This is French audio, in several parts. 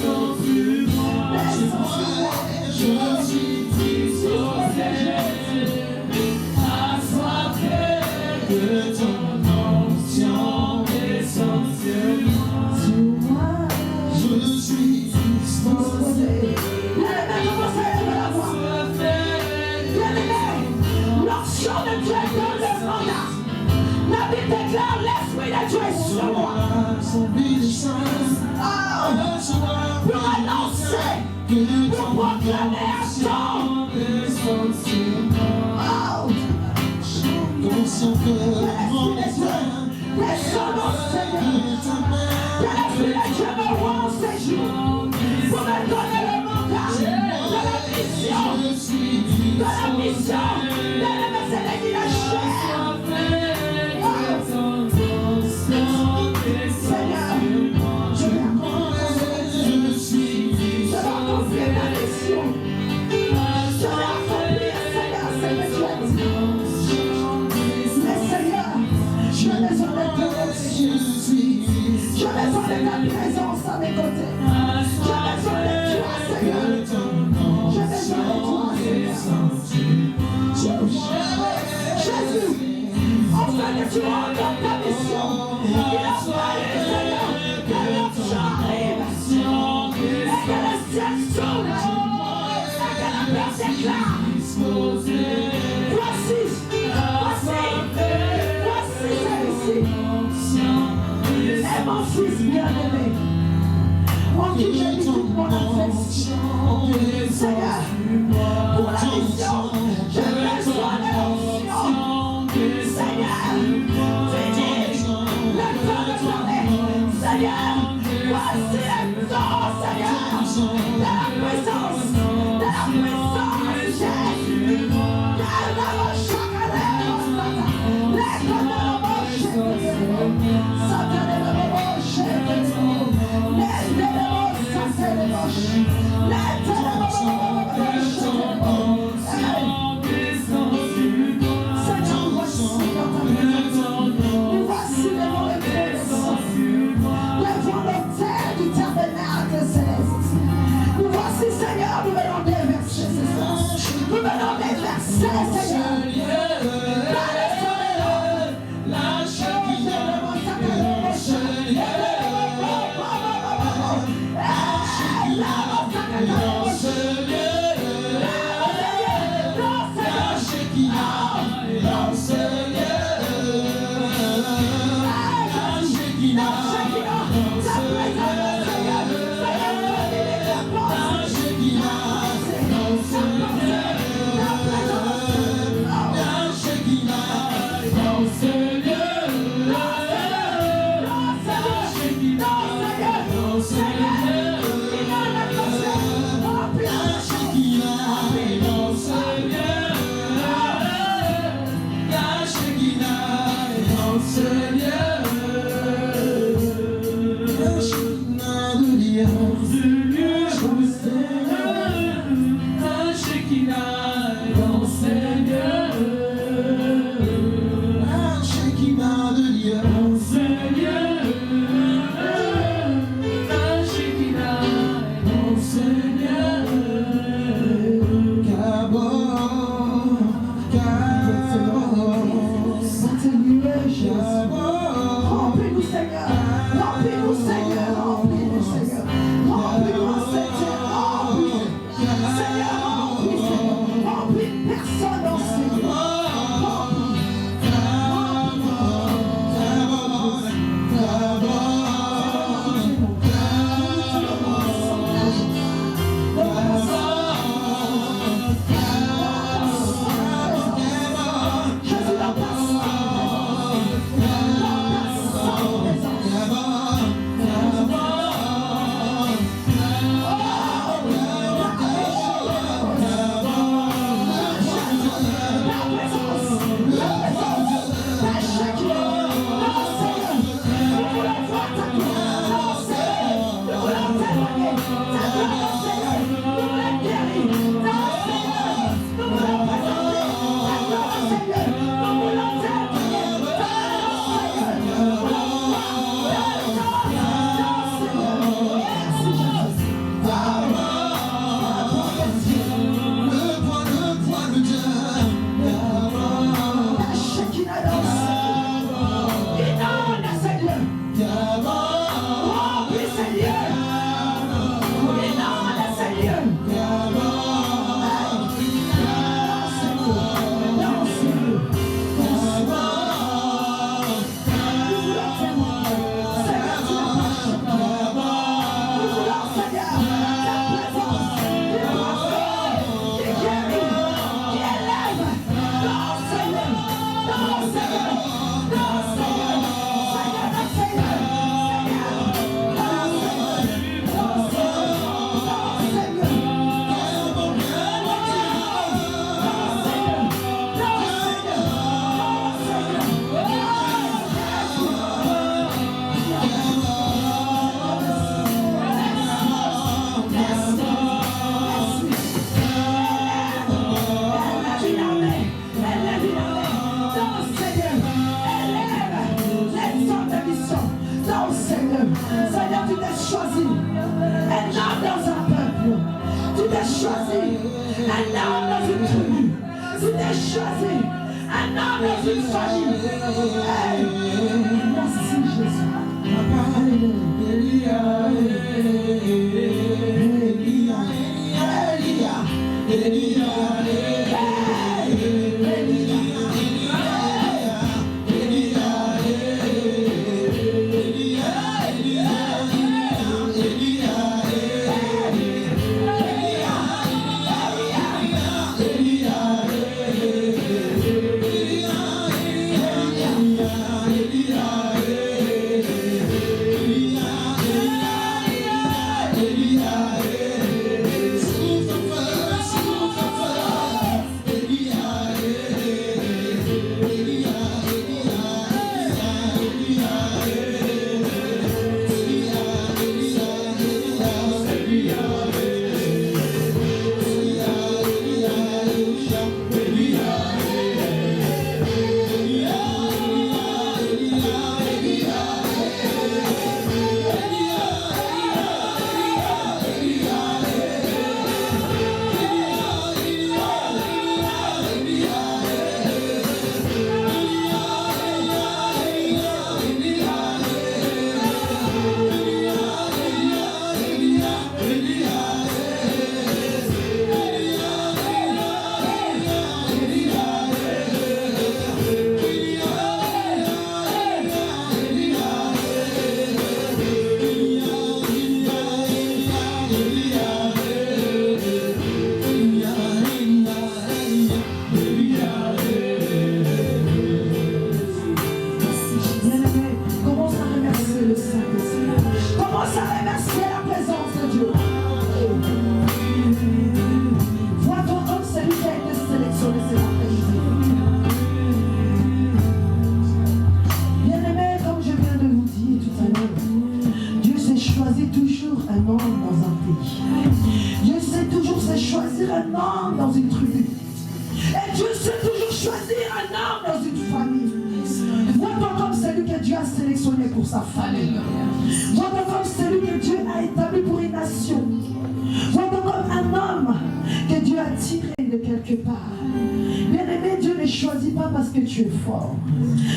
Merci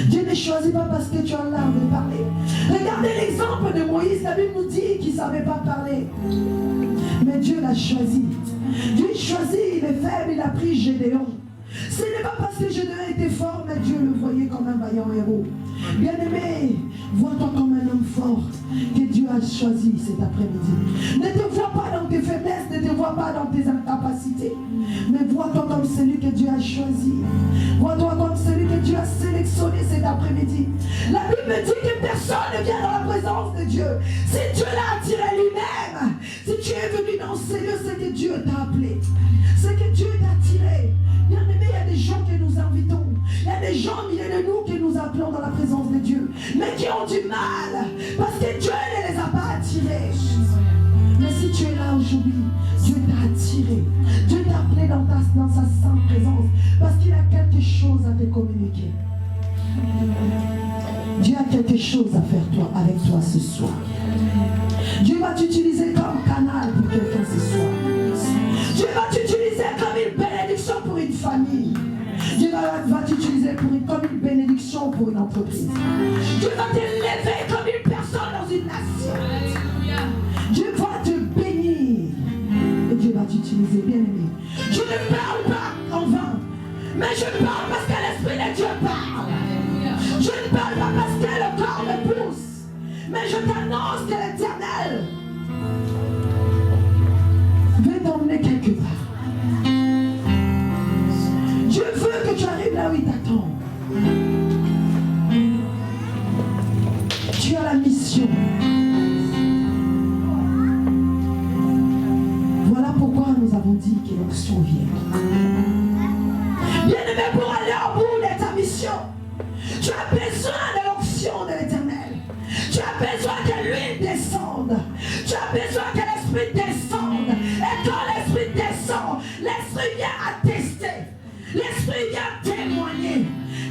Dieu ne choisit pas parce que tu as l'art de parler. Regardez l'exemple de Moïse. La Bible nous dit qu'il ne savait pas parler. Mais Dieu l'a choisi. Dieu choisit les faibles. Il a pris Gédéon. Ce n'est pas parce que Gédéon était fort, mais Dieu le voyait comme un vaillant héros. Bien-aimé, vois-toi comme un homme fort que Dieu a choisi cet après-midi. Ne te vois pas dans tes faiblesses, ne te vois pas dans tes incapacités, mais vois-toi comme celui que Dieu a choisi. Vois-toi comme celui que Dieu a sélectionné cet après-midi. La Bible dit que personne ne vient dans la présence de Dieu. Si Dieu l'a attiré lui-même, si tu es venu dans ces lieux, c'est que Dieu t'a appelé. C'est que Dieu t'a attiré. Bien-aimé, il y a des gens que nous invitons. Il y a des gens, il y a de nous que nous appelons dans la présence de Dieu, mais qui ont du mal parce que Dieu ne les a pas attirés. Mais si tu es là aujourd'hui, Dieu t'a attiré. Dieu t'a appelé dans sa sainte présence parce qu'il a quelque chose à te communiquer. Dieu a quelque chose à faire avec toi ce soir. Dieu va t'utiliser comme canal pour quelqu'un ce soir. Dieu va t'utiliser comme une bénédiction pour une famille. Dieu va t'utiliser comme une bénédiction pour une entreprise. Dieu va t'élever comme une personne dans une nation. Dieu va te bénir. Et Dieu va t'utiliser, bien aimé. Je ne parle pas en vain, mais je parle parce que l'Esprit de Dieu parle. Je ne parle pas parce que le corps me pousse, mais je t'annonce que l'Éternel veut t'emmener quelque part. Dieu veut que tu arrives là où il t'attend. Tu as la mission. Voilà pourquoi nous avons dit que l'onction vient. Bien-aimé, pour aller au bout de ta mission, tu as besoin de l'onction de l'Éternel. Tu as besoin que l'huile descende. Tu as besoin que l'Esprit descende. Et quand l'Esprit descend, l'Esprit vient attester. L'Esprit vient témoigner.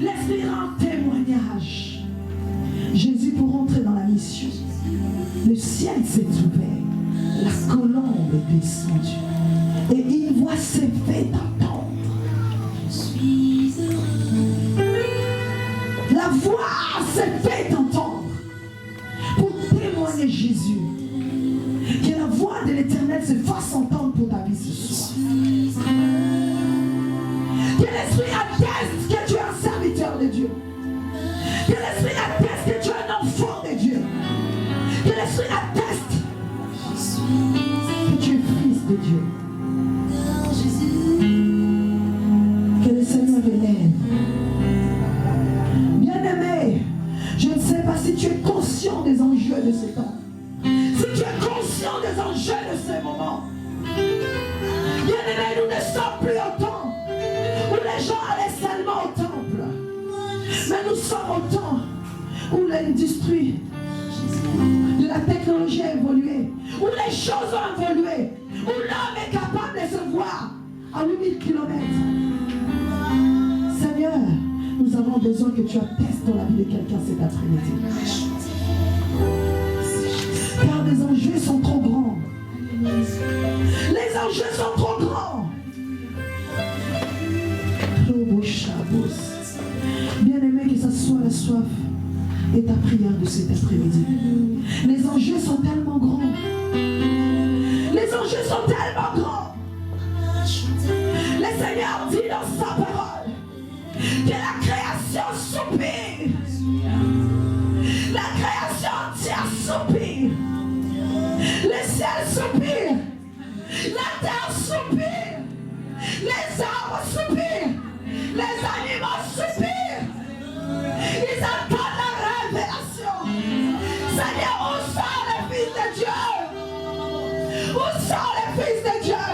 L'Esprit rend témoignage. Jésus, pour entrer dans la mission, le ciel s'est ouvert. La colombe est descendue. Et une voix s'est fait entendre. La voix s'est fait entendre pour témoigner Jésus. Que la voix de l'Éternel se fasse entendre pour ta vie ce soir. Que l'Esprit atteste que tu es un serviteur de Dieu. Que l'Esprit atteste que tu es un enfant de Dieu. Que l'Esprit atteste que tu es fils de Dieu. Que le Seigneur élève. Bien-aimé, je ne sais pas si tu es conscient des enjeux de ce temps. Si tu es conscient des enjeux de ce moment. Bien-aimé, nous ne sommes plus au temps où les gens allaient seulement au temple. Mais nous sommes au temps où l'industrie de la technologie a évolué, où les choses ont évolué, où l'homme est capable de se voir à 8000 km. Seigneur, nous avons besoin que tu attestes dans la vie de quelqu'un cet après-midi. Car les enjeux sont trop grands. Les enjeux sont trop grands. Bien-aimé, que ce soit la soif et ta prière de cet après-midi. Les enjeux sont tellement grands. Les enjeux sont tellement grands. Le Seigneur dit dans sa parole que la création soupire. La création entière soupire. Le ciel soupire. La terre soupire. Les arbres soupirent. Les animaux soupirent. Ils attendent la révélation. Seigneur, où sont les fils de Dieu? Où sont les fils de Dieu?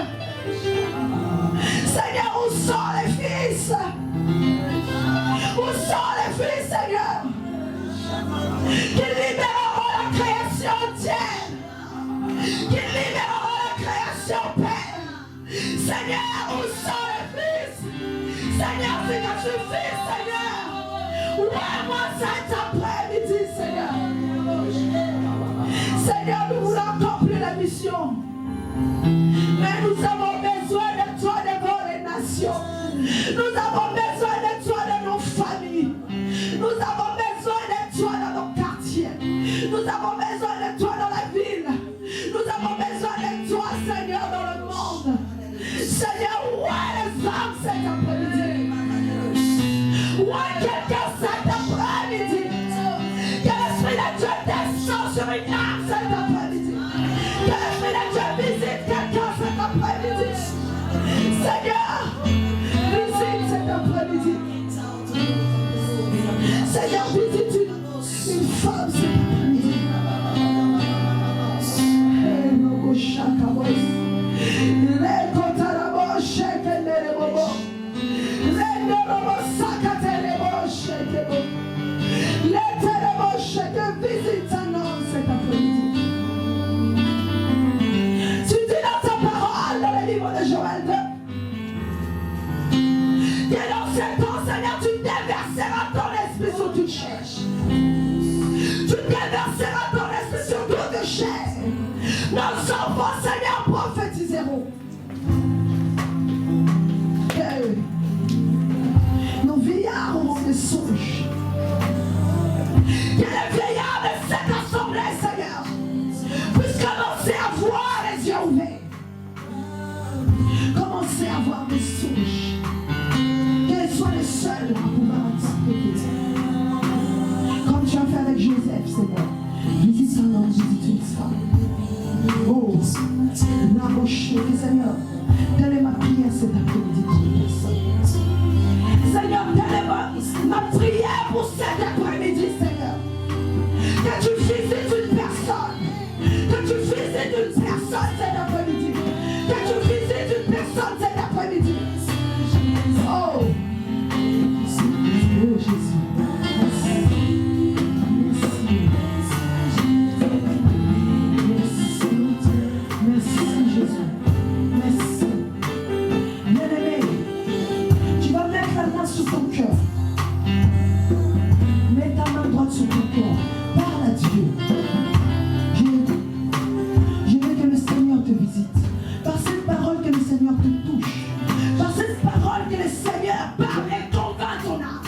Seigneur, où sont les fils? Où sont les fils, Seigneur? Qu'ils libéreront la création entière. Qu'ils libéreront la création, Père. Seigneur, où sont les fils? Seigneur, c'est que tu fais, Seigneur. Ouais, moi, cet après-midi, Seigneur. Seigneur, nous voulons accomplir la mission. Mais nous avons besoin de toi devant les nations. Nous avons besoin de toi dans nos familles. Nous avons besoin de toi dans nos quartiers. Nous avons besoin de toi dans la ville. Nous avons besoin de toi, Seigneur, dans le monde. Seigneur, où est les âmes cet après-midi? Où est quelqu'un cet après-midi? Que l'Esprit de Dieu descend sur une âme cet après-midi. Que l'Esprit de Dieu visite quelqu'un cet après-midi. Seigneur, visite cet après-midi. Seigneur, visite une femme cet après-midi. Visite un homme cet après-midi. Tu dis dans ta parole, dans le livre de Joël 2, que dans ce temps, Seigneur, tu déverseras ton esprit sur toute chair. Tu déverseras ton esprit sur toute chair. Nos enfants, Seigneur, prophétiseront. Nos vieillards auront des songes. Que les vieillards de cette assemblée, Seigneur, puissent commencer à voir les yeux ouverts. Commencer à voir des songes. Qu'elles soient les seuls à pouvoir interpréter. Comme tu as fait avec Joseph, Seigneur. Visite un homme, visite une femme. Oh, Seigneur, telle est ma prière cet après-midi pour une personne. Seigneur, telle est ma prière pour cet après-midi, Seigneur. Que tu visites une personne. Que tu visites une personne cet après-midi. Que tu visites une personne cet après-midi. Oh! Oh Jésus. Sur ton cœur, parle à Dieu. Je veux que le Seigneur te visite. Par cette parole que le Seigneur te touche. Par cette parole que le Seigneur parle et convainc ton âme.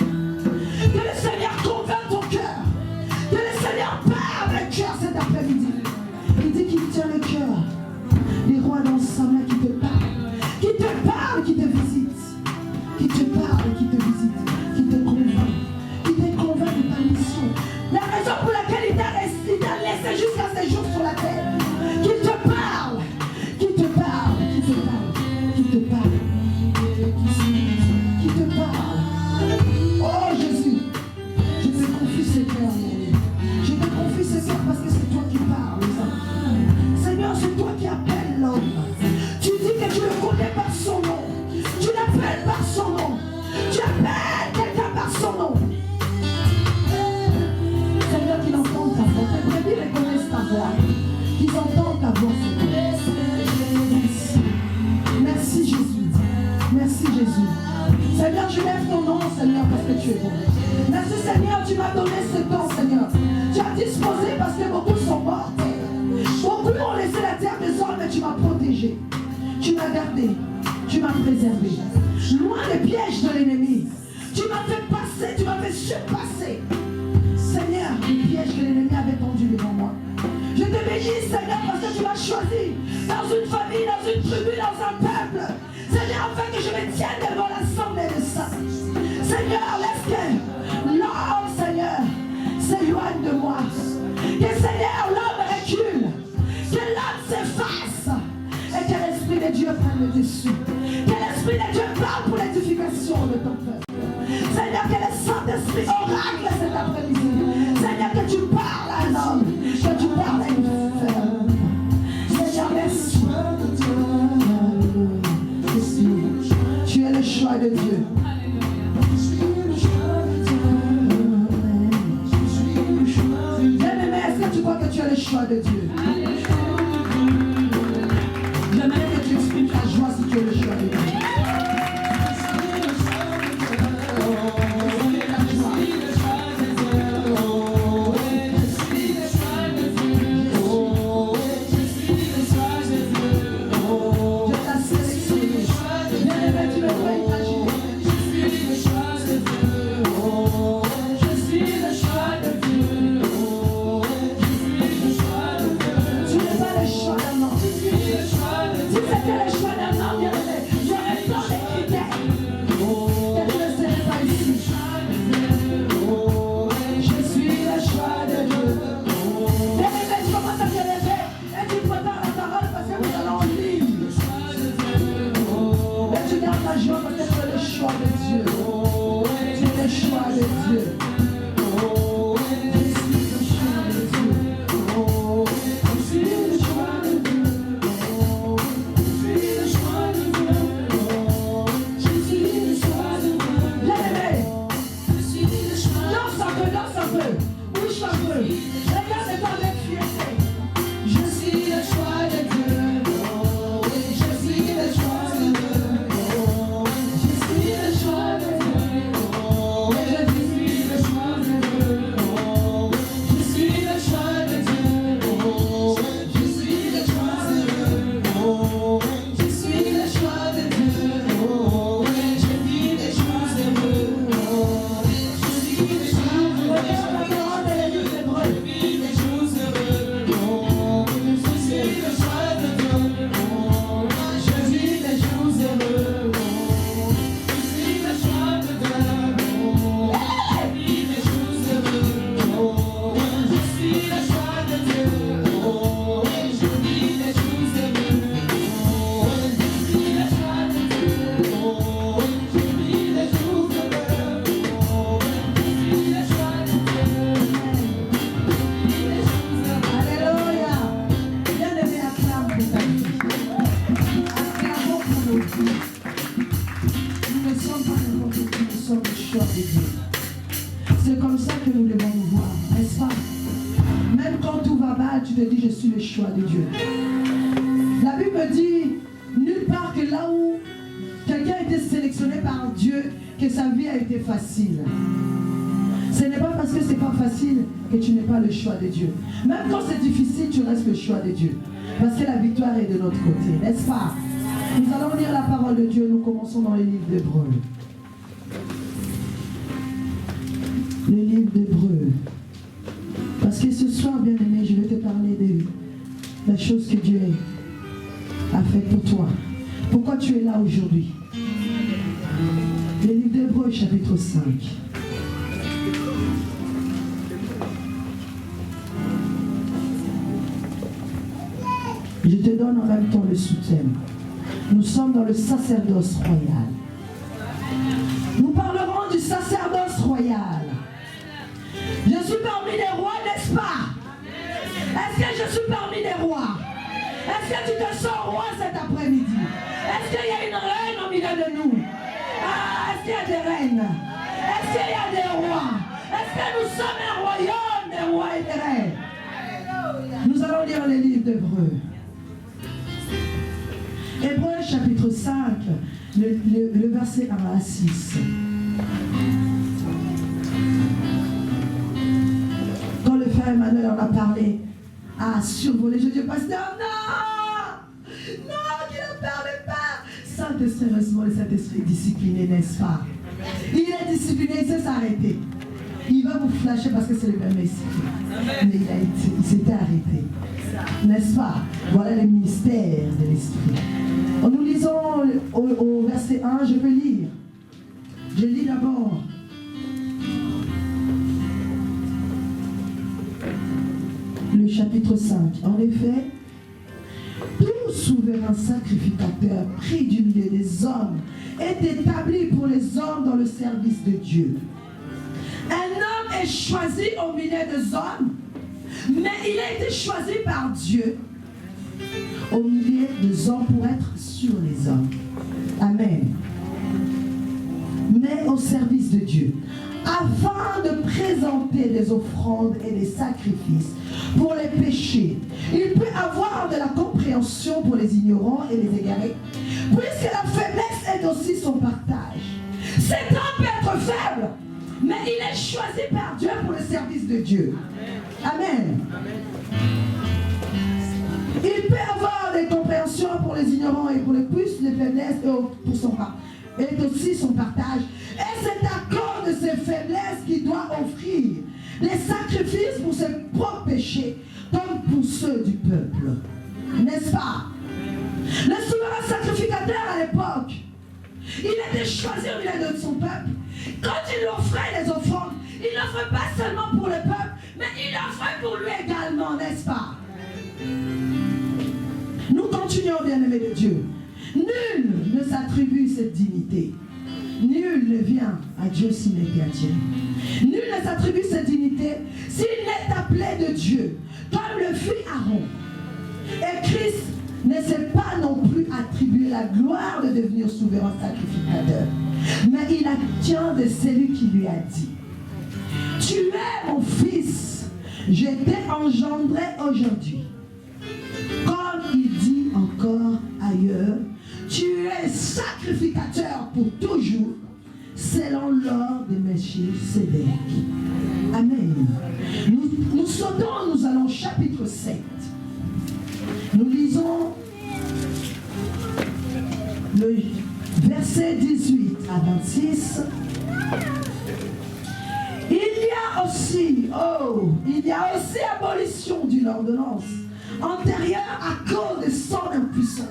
Que le Seigneur convainc ton cœur. Que le Seigneur parle le cœur cet après-midi. Il dit qu'il tient le cœur des rois dans sa main qui te parle, qui te visite. Qui te parle, qui te visite, qui te convainc. La raison pour laquelle il t'a laissé jusqu'à ces jours sur la terre. Qu'il te parle. Qu'il te parle. Qu'il te parle. Qu'il te parle. Qu'il te parle. Oh Jésus. Je te confie ce cœur, mon Dieu. Je te confie ce cœur parce que c'est toi qui parles, les enfants. Seigneur, c'est toi qui appelles l'homme. Tu dis que tu le connais par son nom. Tu l'appelles par son nom. Tu appelles quelqu'un par son nom. Seigneur, qu'ils entendent ta voix. Tes brebis reconnaissent ta voix. Qu'ils entendent ta voix, Seigneur. Merci. Merci, Jésus. Merci, Jésus. Seigneur, je lève ton nom, Seigneur, parce que tu es bon. Merci, Seigneur, tu m'as donné ce temps, Seigneur. Tu as disposé parce que beaucoup sont morts. Beaucoup ont laissé la terre des hommes, mais tu m'as protégé. Tu m'as gardé. Tu m'as préservé. Loin des pièges de l'ennemi. Tu m'as fait passer, tu m'as fait surpasser. Seigneur, les pièges que l'ennemi avait tendus devant moi. Je te bénis, Seigneur, parce que tu m'as choisi dans une famille, dans une tribu, dans un peuple. Seigneur, afin que je me tienne devant l'assemblée de saints. Seigneur, laisse que l'homme, Seigneur, s'éloigne de moi. Que Seigneur, l'homme recule. Que l'homme s'efface. Et que l'Esprit de Dieu prenne le dessus. Que l'Esprit de Dieu parle pour l'édification de ton peuple. Seigneur, que le Saint-Esprit oracle cet après-midi. Seigneur, que tu parles à un homme, que tu parles à une femme. Seigneur, merci. Tu es le choix de Dieu. Bien-aimé, est-ce que tu crois que tu es le choix de Dieu? J'aimerais que tu exprimes ta joie si tu es le choix de Dieu. choix de Dieu. La Bible me dit, nulle part que là où quelqu'un a été sélectionné par Dieu, que sa vie a été facile. Ce n'est pas parce que ce n'est pas facile que tu n'es pas le choix de Dieu. Même quand c'est difficile, tu restes le choix de Dieu. Parce que la victoire est de notre côté, n'est-ce pas? Nous allons lire la parole de Dieu. Nous commençons dans le livre d'Hébreux. Le livre d'Hébreux. Parce que ce soir, bien-aimé, je vais te parler de la chose que Dieu a faite pour toi. Pourquoi tu es là aujourd'hui? Le livre d'Hébreux, chapitre 5. Je te donne en même temps le sous-thème. Nous sommes dans le sacerdoce royal. Nous parlerons du sacerdoce royal. Je suis parmi les rois, n'est-ce pas? Est-ce que je suis parmi les rois? Est-ce que tu te sens roi cet après-midi? Est-ce qu'il y a une reine au milieu de nous? Ah, est-ce qu'il y a des reines? Est-ce qu'il y a des rois? Est-ce que nous sommes un royaume des rois et des reines? Nous allons lire les livres d'Hébreux. Hébreux chapitre 5, le verset 1 à 6. Quand le frère Emmanuel en a parlé, a survolé, je dis, pasteur, non, qu'il ne parle pas. Saint-Esprit, heureusement, le Saint-Esprit est discipliné, n'est-ce pas? Il est discipliné, il sait s'arrêter. Il va vous flasher parce que c'est le même esprit. Mais il s'était arrêté. N'est-ce pas? Voilà le mystère de l'esprit. Nous lisons au verset 1, je peux lire. Je lis d'abord. Le chapitre 5. En effet, tout souverain sacrificateur pris du milieu des hommes est établi pour les hommes dans le service de Dieu. Un homme est choisi au milieu des hommes, mais il a été choisi par Dieu au milieu des hommes pour être sur les hommes. Amen. Mais au service de Dieu, afin de présenter des offrandes et des sacrifices pour les péchés. Il peut avoir de la compréhension pour les ignorants et les égarés, puisque la faiblesse est aussi son partage. Cet homme peut être faible, mais il est choisi par Dieu pour le service de Dieu. Amen. Il peut avoir des compréhensions pour les ignorants et pour les plus de faiblesse pour son part. Et aussi son partage. Et c'est à cause de ses faiblesses qu'il doit offrir des sacrifices pour ses propres péchés, comme pour ceux du peuple. N'est-ce pas? Le souverain sacrificateur à l'époque, il était choisi au milieu de son peuple. Quand il offrait les offrandes, il n'offrait pas seulement pour le peuple, mais il offrait pour lui également, n'est-ce pas? Nous continuons, bien-aimés de Dieu. Nul ne s'attribue cette dignité. Nul ne vient à Dieu s'il n'est été attiré. Nul ne s'attribue cette dignité s'il n'est appelé de Dieu, comme le fut Aaron. Et Christ ne s'est pas non plus attribué la gloire de devenir souverain sacrificateur, mais il attient de celui qui lui a dit: tu es mon fils, je t'ai engendré aujourd'hui. Comme il dit encore ailleurs, tu es sacrificateur pour toujours, selon l'ordre de Melchisédek. Amen. Nous sautons, nous allons au chapitre 7. Nous lisons le verset 18 à 26. Il y a aussi abolition d'une ordonnance antérieure à cause de son impuissance.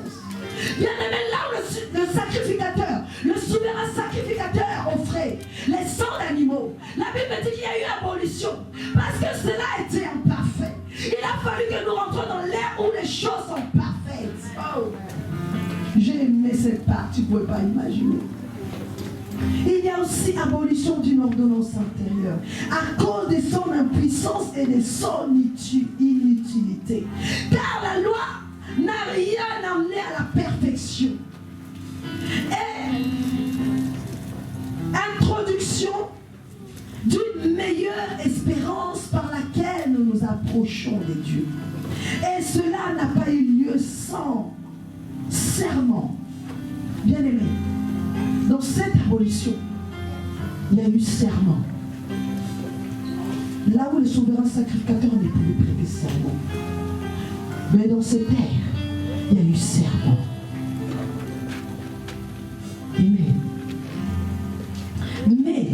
Bien aimé, là où le sacrificateur, le souverain sacrificateur offrait les sangs d'animaux, la Bible dit qu'il y a eu abolition parce que cela était imparfait. Il a fallu que nous rentrions dans l'ère où les choses sont parfaites. Oh, j'ai aimé cette partie, tu ne pouvez pas imaginer. Il y a aussi abolition d'une ordonnance antérieure à cause de son impuissance et de son inutilité. Car la loi n'a rien amené à la perfection. Et introduction d'une meilleure espérance par laquelle nous nous approchons approchons de Dieu. Et cela n'a pas eu lieu sans serment. Bien aimé, dans cette abolition, il y a eu serment. Là où le souverain sacrificateur ne pouvait prêter serment. Mais dans cette terre, il y a eu serment. Amen. Mais,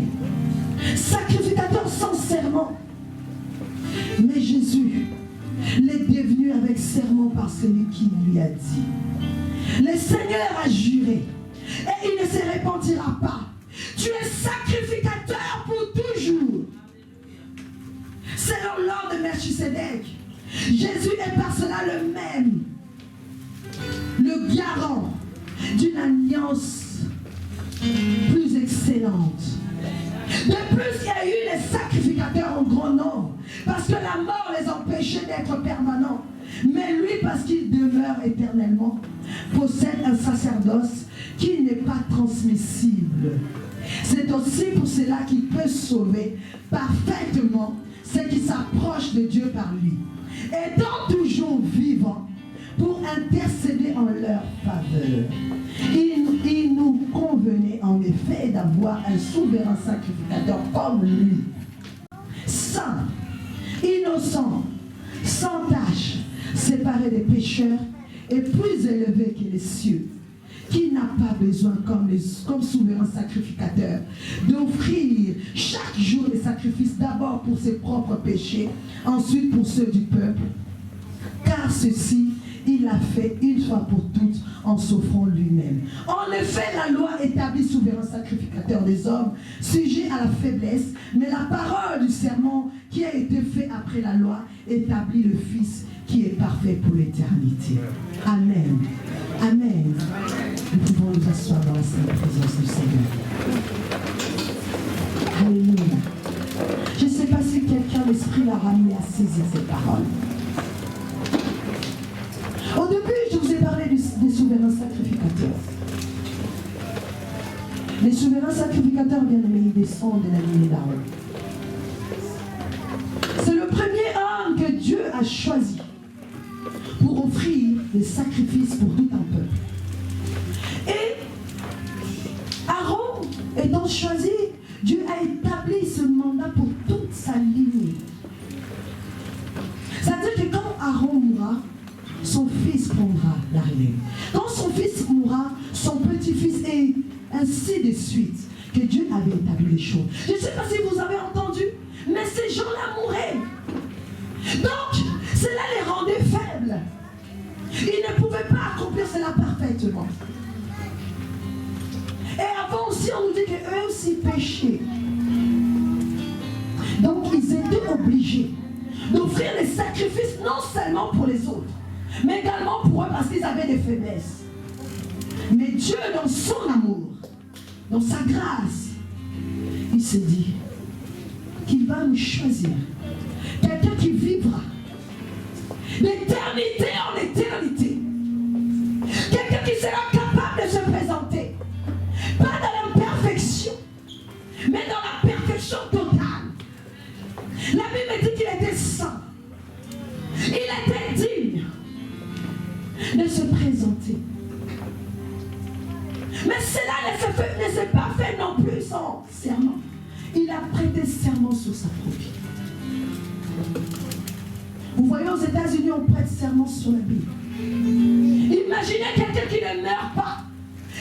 sacrificateur sans serment. Mais Jésus l'est devenu avec serment par celui qui lui a dit. Le Seigneur a juré et il ne se repentira pas. Tu es sacrificateur pour toujours. Selon l'ordre de Melchisedec, Jésus est par cela le même, le garant d'une alliance plus excellente. De plus, il y a eu les sacrificateurs en grand nombre, parce que la mort les empêchait d'être permanents. Mais lui, parce qu'il demeure éternellement, possède un sacerdoce qui n'est pas transmissible. C'est aussi pour cela qu'il peut sauver parfaitement ceux qui s'approchent de Dieu par lui, étant toujours vivant pour intercéder en leur faveur. Il nous convenait en effet d'avoir un souverain sacrificateur comme lui, saint, innocent, sans tache, séparé des pécheurs et plus élevé que les cieux, qui n'a pas besoin, comme souverain sacrificateur, d'offrir chaque jour des sacrifices, d'abord pour ses propres péchés, ensuite pour ceux du peuple. Car ceci, il l'a fait une fois pour toutes en s'offrant lui-même. En effet, la loi établit souverain sacrificateur des hommes, sujet à la faiblesse, mais la parole du serment qui a été fait après la loi établit le Fils qui est parfait pour l'éternité. Amen. Amen. Nous pouvons nous asseoir dans la sainte présence du Seigneur. Alléluia. Je ne sais pas si quelqu'un, l'Esprit l'a ramené à saisir ces paroles. Au début, je vous ai parlé des souverains sacrificateurs. Les souverains sacrificateurs, bien aimés, ils descendent de la lignée d'Aaron. C'est le premier homme que Dieu a choisi pour offrir des sacrifices pour tout un peuple. Et Aaron étant choisi, Dieu a établi ce mandat pour toute sa lignée. C'est-à-dire que quand Aaron mourra, son fils prendra la relève. Quand son fils mourra, son petit-fils, et ainsi de suite, que Dieu avait établi les choses. Je ne sais pas si vous avez entendu, mais ces gens-là mouraient. Donc, cela les rendait faibles. Ils ne pouvaient pas accomplir cela parfaitement. Et avant aussi, on nous dit qu'eux aussi péchaient. Donc, ils étaient obligés d'offrir les sacrifices non seulement pour les autres, mais également pour eux parce qu'ils avaient des faiblesses. Mais Dieu, dans son amour, dans sa grâce, il s'est dit qu'il va nous choisir quelqu'un qui vivra d'éternité en éternité. Quelqu'un qui sera capable de se présenter, pas dans l'imperfection, mais dans la perfection totale. La Bible dit qu'il était saint. Il était digne de se présenter. Mais cela ne s'est pas fait non plus sans serment. Il a prêté serment sur sa propre. Vous voyez, aux États-Unis, on prête serment sur la Bible. Imaginez quelqu'un qui ne meurt pas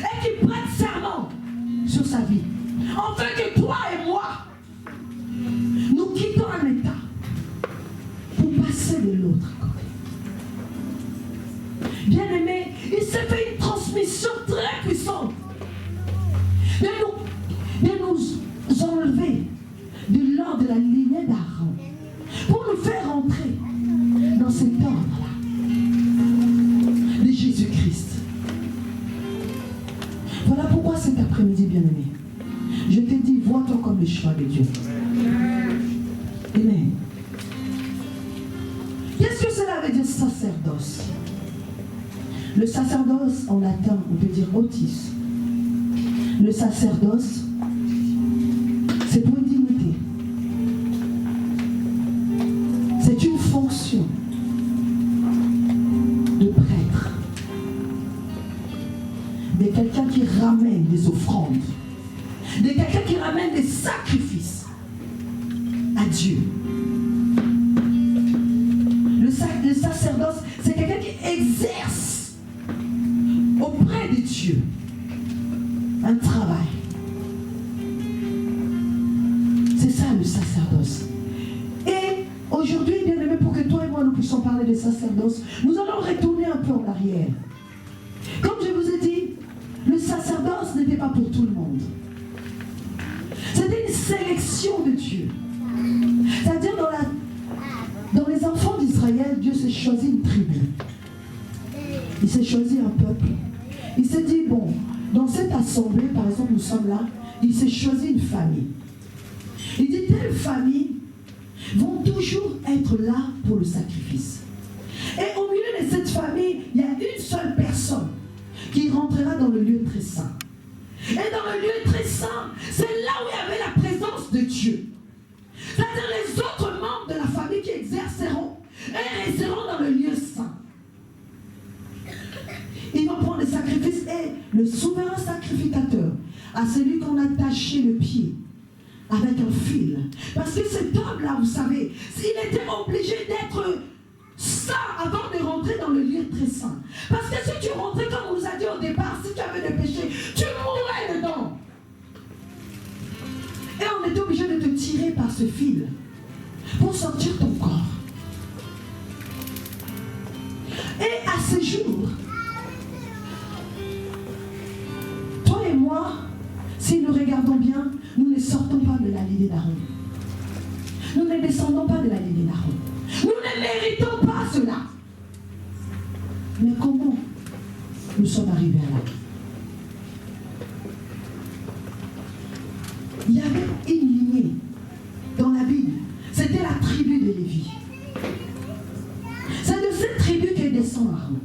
et qui prête serment sur sa vie. Enfin que toi et moi, nous quittons un état pour passer de l'autre côté. Bien aimé, il s'est fait une transmission très puissante de nous enlever de l'ordre de la lignée d'Aaron pour nous faire entrer dans cet ordre-là de Jésus-Christ. Voilà pourquoi cet après-midi, bien-aimé, je te dis, vois-toi comme le choix de Dieu. Amen. Qu'est-ce que cela veut dire, sacerdoce? Le sacerdoce, en latin, on peut dire otis. Le sacerdoce, c'est pour une dignité. C'est une fonction de quelqu'un qui ramène des offrandes, de quelqu'un qui ramène des sacrifices à Dieu. Le sacerdoce, c'est quelqu'un qui exerce auprès de Dieu un travail. C'est ça le sacerdoce. Et aujourd'hui, bien aimé, pour que toi et moi nous puissions parler de sacerdoce, nous allons retourner un peu en arrière. Comme je vous ai dit, le sacerdoce n'était pas pour tout le monde. C'était une sélection de Dieu. C'est-à-dire dans les enfants d'Israël, Dieu s'est choisi une tribu. Il s'est choisi un peuple. Il s'est dit, bon, dans cette assemblée, par exemple, nous sommes là, il s'est choisi une famille. Il dit, telle famille vont toujours être là pour le sacrifice. Et au milieu de cette famille, il y a une seule personne qui rentrera dans le lieu très saint. Et dans le lieu très saint, c'est là où il y avait la présence de Dieu. C'est-à-dire les autres membres de la famille qui exerceront et resteront dans le lieu saint. Ils vont prendre les sacrifices et le souverain sacrificateur, à celui qu'on a taché le pied avec un fil. Parce que cet homme-là, vous savez, il était obligé d'être saint avant de rentrer dans le lieu très saint. Parce que si tu rentrais, comme on nous a dit au départ, si tu avais des péchés, tu mourrais dedans. Et on était obligé de te tirer par ce fil pour sortir ton corps. Et à ce jour, toi et moi, si nous regardons bien, nous ne sortons pas de la lignée d'Aaron. Nous ne descendons pas de la lignée d'Aaron. Nous ne méritons pas cela. Mais comment nous sommes arrivés à là? Il y avait une lignée dans la Bible. C'était la tribu de Lévi. C'est de cette tribu que descend Aaron.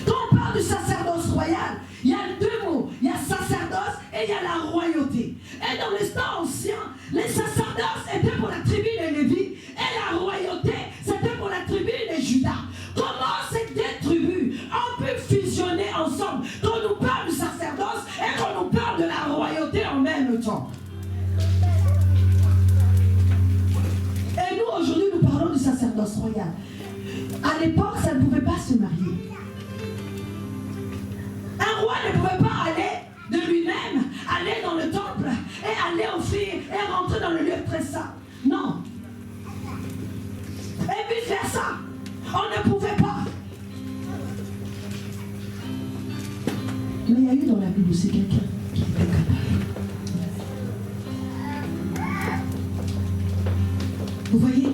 Quand on parle du sacerdoce royal, il y a deux mots. Il y a sacerdoce et il y a la royauté. Et dans le temps ancien, les sacerdoces étaient pour la tribu de Lévi et la royauté, c'était pour la tribu de Juda. Comment ces deux tribus ont pu fusionner ensemble quand on nous parle du sacerdoce et quand on nous parle de la royauté en même temps? Et nous, aujourd'hui, nous parlons du sacerdoce royal. À l'époque, ça ne pouvait pas se marier. Un roi ne pouvait pas aller de lui-même, aller dans le temple et aller offrir et rentrer dans le lieu très saint. Non. Et vice versa. On ne pouvait pas. Mais il y a eu dans la Bible aussi quelqu'un qui était capable. Vous voyez,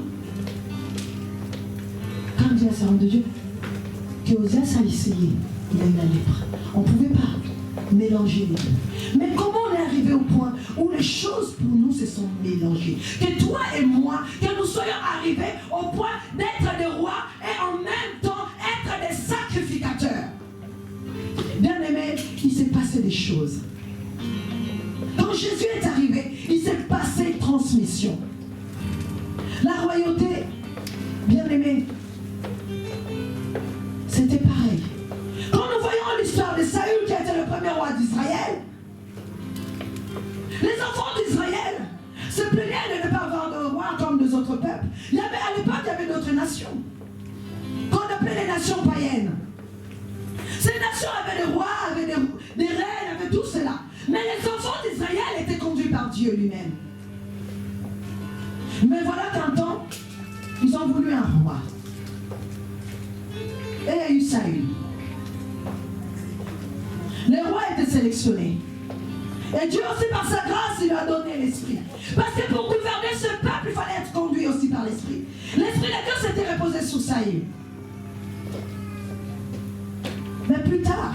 quand dit à la servante de Dieu, qu'Ozias a essayé, il a eu la lèpre. On ne pouvait pas mélanger les deux. Mais comment on est arrivé au point où les choses pour nous se sont mélangées? Que toi et moi, que nous soyons arrivés au point d'être des rois et en même temps être des sacrificateurs. Bien aimé, il s'est passé des choses. Quand Jésus est arrivé, il s'est passé une transmission. La royauté, bien aimé, c'était pareil. Quand nous voyons l'histoire de Saül qui a été le premier roi d'Israël, les enfants d'Israël se plaignaient de ne pas avoir de roi comme les autres peuples. À l'époque, il y avait d'autres nations qu'on appelait les nations païennes. Ces nations avaient des rois, avaient des reines, avaient tout cela. Mais les enfants d'Israël étaient conduits par Dieu lui-même. Mais voilà qu'un temps, ils ont voulu un roi. Et il y a eu Saül. Les rois étaient sélectionnés. Et Dieu aussi, par sa grâce, il lui a donné l'esprit. Parce que pour gouverner ce peuple, il fallait être conduit aussi par l'esprit. L'esprit de Dieu s'était reposé sur Saül. Mais plus tard,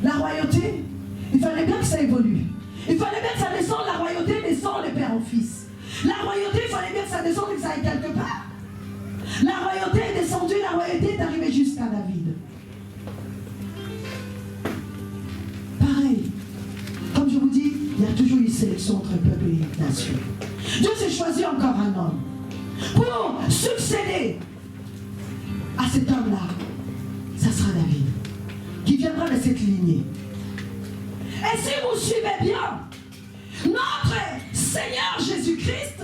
la royauté, il fallait bien que ça évolue. Il fallait bien que ça descende, la royauté descend de père en fils. La royauté, il fallait bien que ça descende et que ça aille quelque part. La royauté est descendue, la royauté est arrivée jusqu'à David. Pareil, comme je vous dis, il y a toujours une sélection entre peuple et nation. Dieu s'est choisi encore un homme pour succéder à cet homme-là. Ça sera David, qui viendra de cette lignée. Et si vous suivez bien, notre Seigneur Jésus-Christ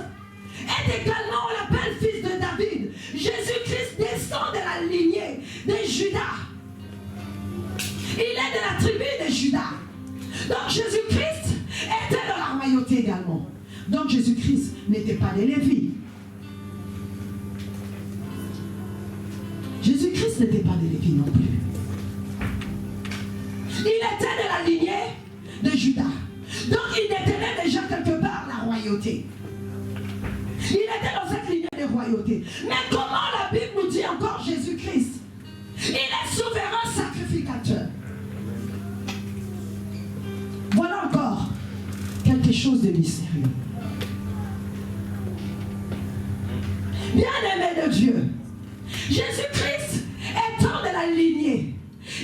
est également, on l'appelle fils de David. Jésus-Christ descend de la lignée de Judas. Il est de la tribu de Judas. Donc Jésus-Christ était dans la royauté également. Donc Jésus-Christ n'était pas de Lévi. Jésus-Christ n'était pas de Lévi non plus. Il était de la lignée de Judas. Donc il détenait déjà quelque part la royauté. Il était dans cette lignée de royauté. Mais comment la Bible nous dit encore Jésus-Christ? Il est souverain sacrificateur. Voilà encore quelque chose de mystérieux. Bien-aimé de Dieu, Jésus-Christ étant de la lignée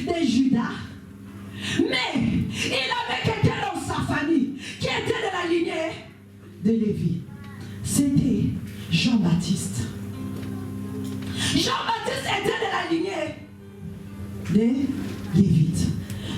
de Judas, mais il avait quelqu'un dans sa famille qui était de la lignée de Lévi. C'était Jean-Baptiste. Jean-Baptiste était de la lignée des Lévites.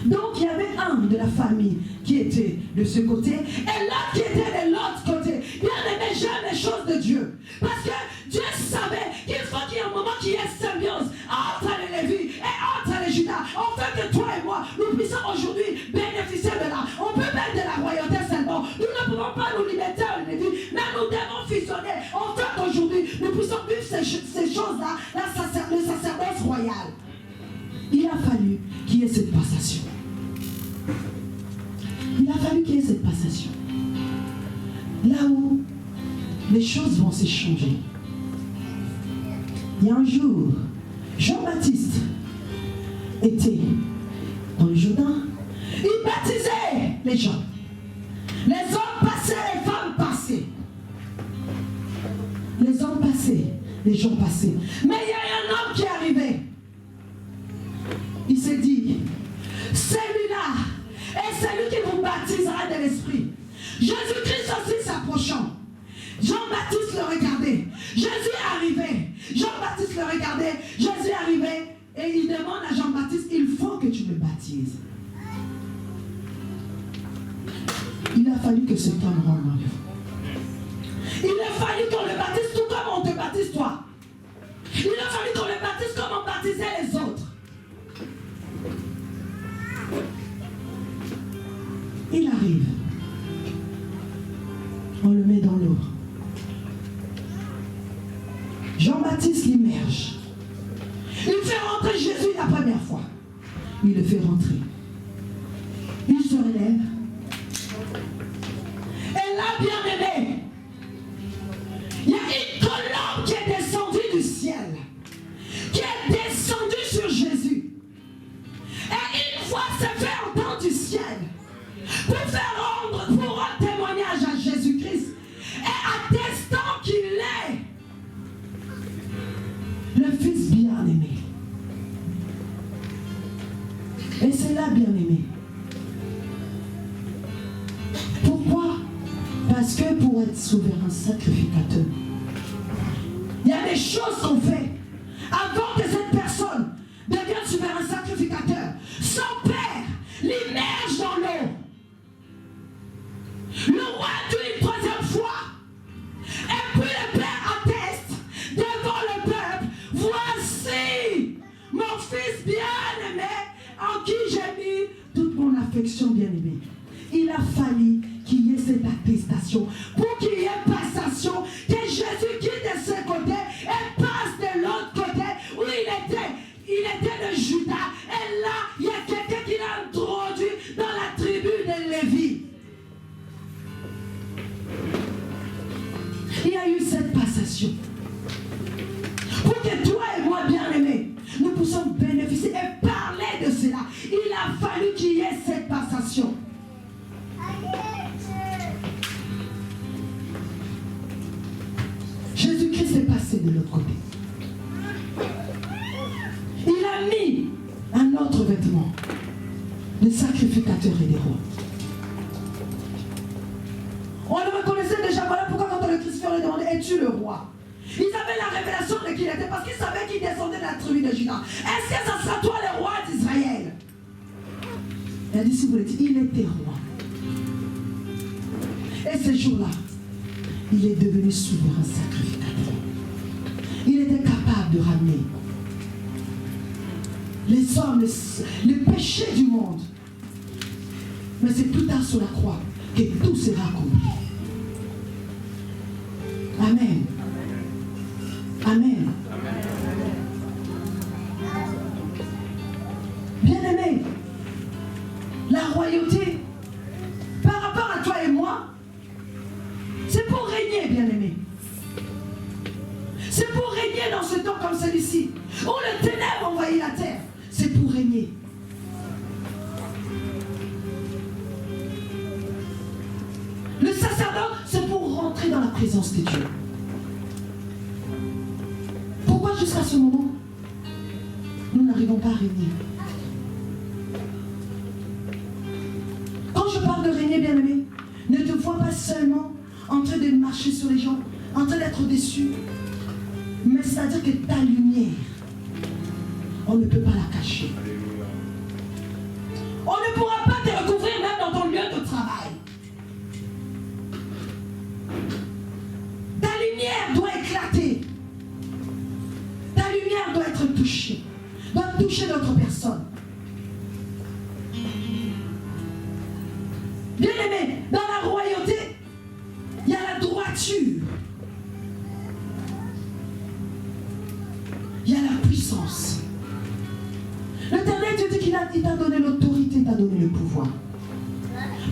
Donc il y avait un de la famille qui était de ce côté et l'autre qui était de l'autre côté. Bien-aimé, j'aime les choses de Dieu. Parce que Dieu savait qu'il faut qu'il y ait un moment qui ait symbiose entre les Lévites et entre les Judas. Afin que toi et moi, nous puissions aujourd'hui bénéficier de là. On peut mettre de la royauté seulement. Nous ne pouvons pas nous limiter aux Lévites, mais nous devons fusionner. Afin qu'aujourd'hui, nous puissions vivre ces choses-là, le sacerdoce royal. Il a fallu qu'il y ait cette passation. Il a fallu qu'il y ait cette passation. Là où les choses vont s'échanger. Il y a un jour, Jean-Baptiste était dans le Jourdain. Il baptisait les gens. Les hommes passaient, les femmes passaient. Les hommes passaient, les gens passaient. Mais il y a un homme qui est arrivé. Il s'est dit, celui-là est celui qui vous baptisera de l'Esprit. Jésus-Christ aussi s'approchant. Jean-Baptiste le regardait. Jésus arrivait. Jean-Baptiste le regardait. Jésus arrivait et il demande à Jean-Baptiste, il faut que tu me baptises. Il a fallu que cet homme rentre dans le feu. Il a fallu qu'on le baptise tout comme on te baptise toi. Il a fallu qu'on le baptise comme on baptisait les autres. Il arrive. On le met dans l'eau. Jean-Baptiste l'immerge. Il fait rentrer Jésus la première fois. Il le fait rentrer. Il se relève. Et là, bien-aimé, il y a une colombe qui est descendue du ciel, qui est descendue sur Jésus. Et une voix s'est fait entendre du ciel pour rendre témoignage à Jésus-Christ et attestant qu'il est le Fils bien-aimé. Et c'est là bien-aimé. Pourquoi? Parce que pour être souverain sacrificateur, il y a des choses qu'on fait avant que cette personne devienne souverain sacrificateur. Son père l'immerge dans l'eau. Le roi dit une troisième fois. Et puis le père atteste devant le peuple. Voici mon fils bien-aimé en qui j'ai mis toute mon affection bien-aimée. Il a fallu qu'il y ait cette attestation pour qu'il y ait passation, que Jésus quitte de ce côté et passe de l'autre côté où il était de Judas. Et là, il y a quelqu'un qui l'a introduit dans la tribu de Lévi. Il y a eu cette passation. Pour que toi et moi, bien-aimés, nous puissions bénéficier et parler de cela. Il a fallu qu'il y ait cette passation. Jésus-Christ est passé de l'autre côté. Il a mis un autre vêtement, le sacrificateur et des rois. On le reconnaissait déjà. Voilà pourquoi quand on le crucifié, on lui demandait, es-tu le roi? Ils avaient la révélation de qui il était parce qu'ils savaient qu'il descendait de la tribu de Judas. Est-ce que ça sera toi le roi d'Israël? Il a dit, si vous le dites, il était roi. Et ce jour-là, il est devenu souverain sacrificateur. Il était capable de ramener les hommes, les péchés du monde. Mais c'est plus tard sur la croix que tout sera accompli. Amen. Amen. Bien-aimé, la royauté, par rapport à toi et moi, c'est pour régner, bien-aimé. C'est pour régner dans ce temps comme celui-ci, où le ténèbre envahit la terre. C'est pour régner. Le sacerdoce, c'est pour rentrer dans la présence de Dieu. Pourquoi jusqu'à ce moment, nous n'arrivons pas à régner? Quand je parle de régner, bien-aimé, ne te vois pas seulement en train de marcher sur les gens, en train d'être déçu, mais c'est-à-dire que ta lumière, on ne peut pas la cacher. On ne pourra pas te recouvrir même dans ton lieu de travail. Ta lumière doit éclater. Ta lumière doit être touchée. Doit toucher d'autres personnes. Bien-aimé, dans la royauté, il y a la droiture. Il y a la puissance. L'Éternel te dit qu'il t'a donné l'autorité, il t'a donné le pouvoir.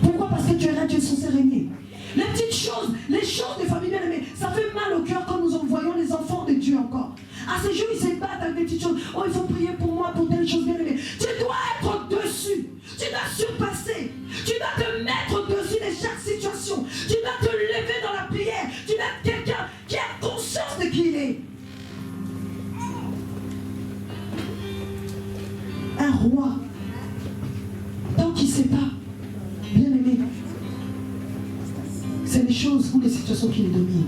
Pourquoi? Parce que tu es là, tu es censé régner. Les petites choses, les choses de famille bien-aimée, ça fait mal au cœur quand nous en voyons les enfants de Dieu encore. À ces jours, ils se battent avec des petites choses. Oh, il faut prier pour moi, pour telle chose bien-aimée. Tu dois être au-dessus. Tu dois surpasser. Tu dois te mettre au-dessus de chaque situation. Tu dois te lever dans la prière. Tu dois être quelqu'un qui a conscience de qui il est. Un roi, tant qu'il ne sait pas, bien-aimé, c'est les choses ou les situations qui les dominent.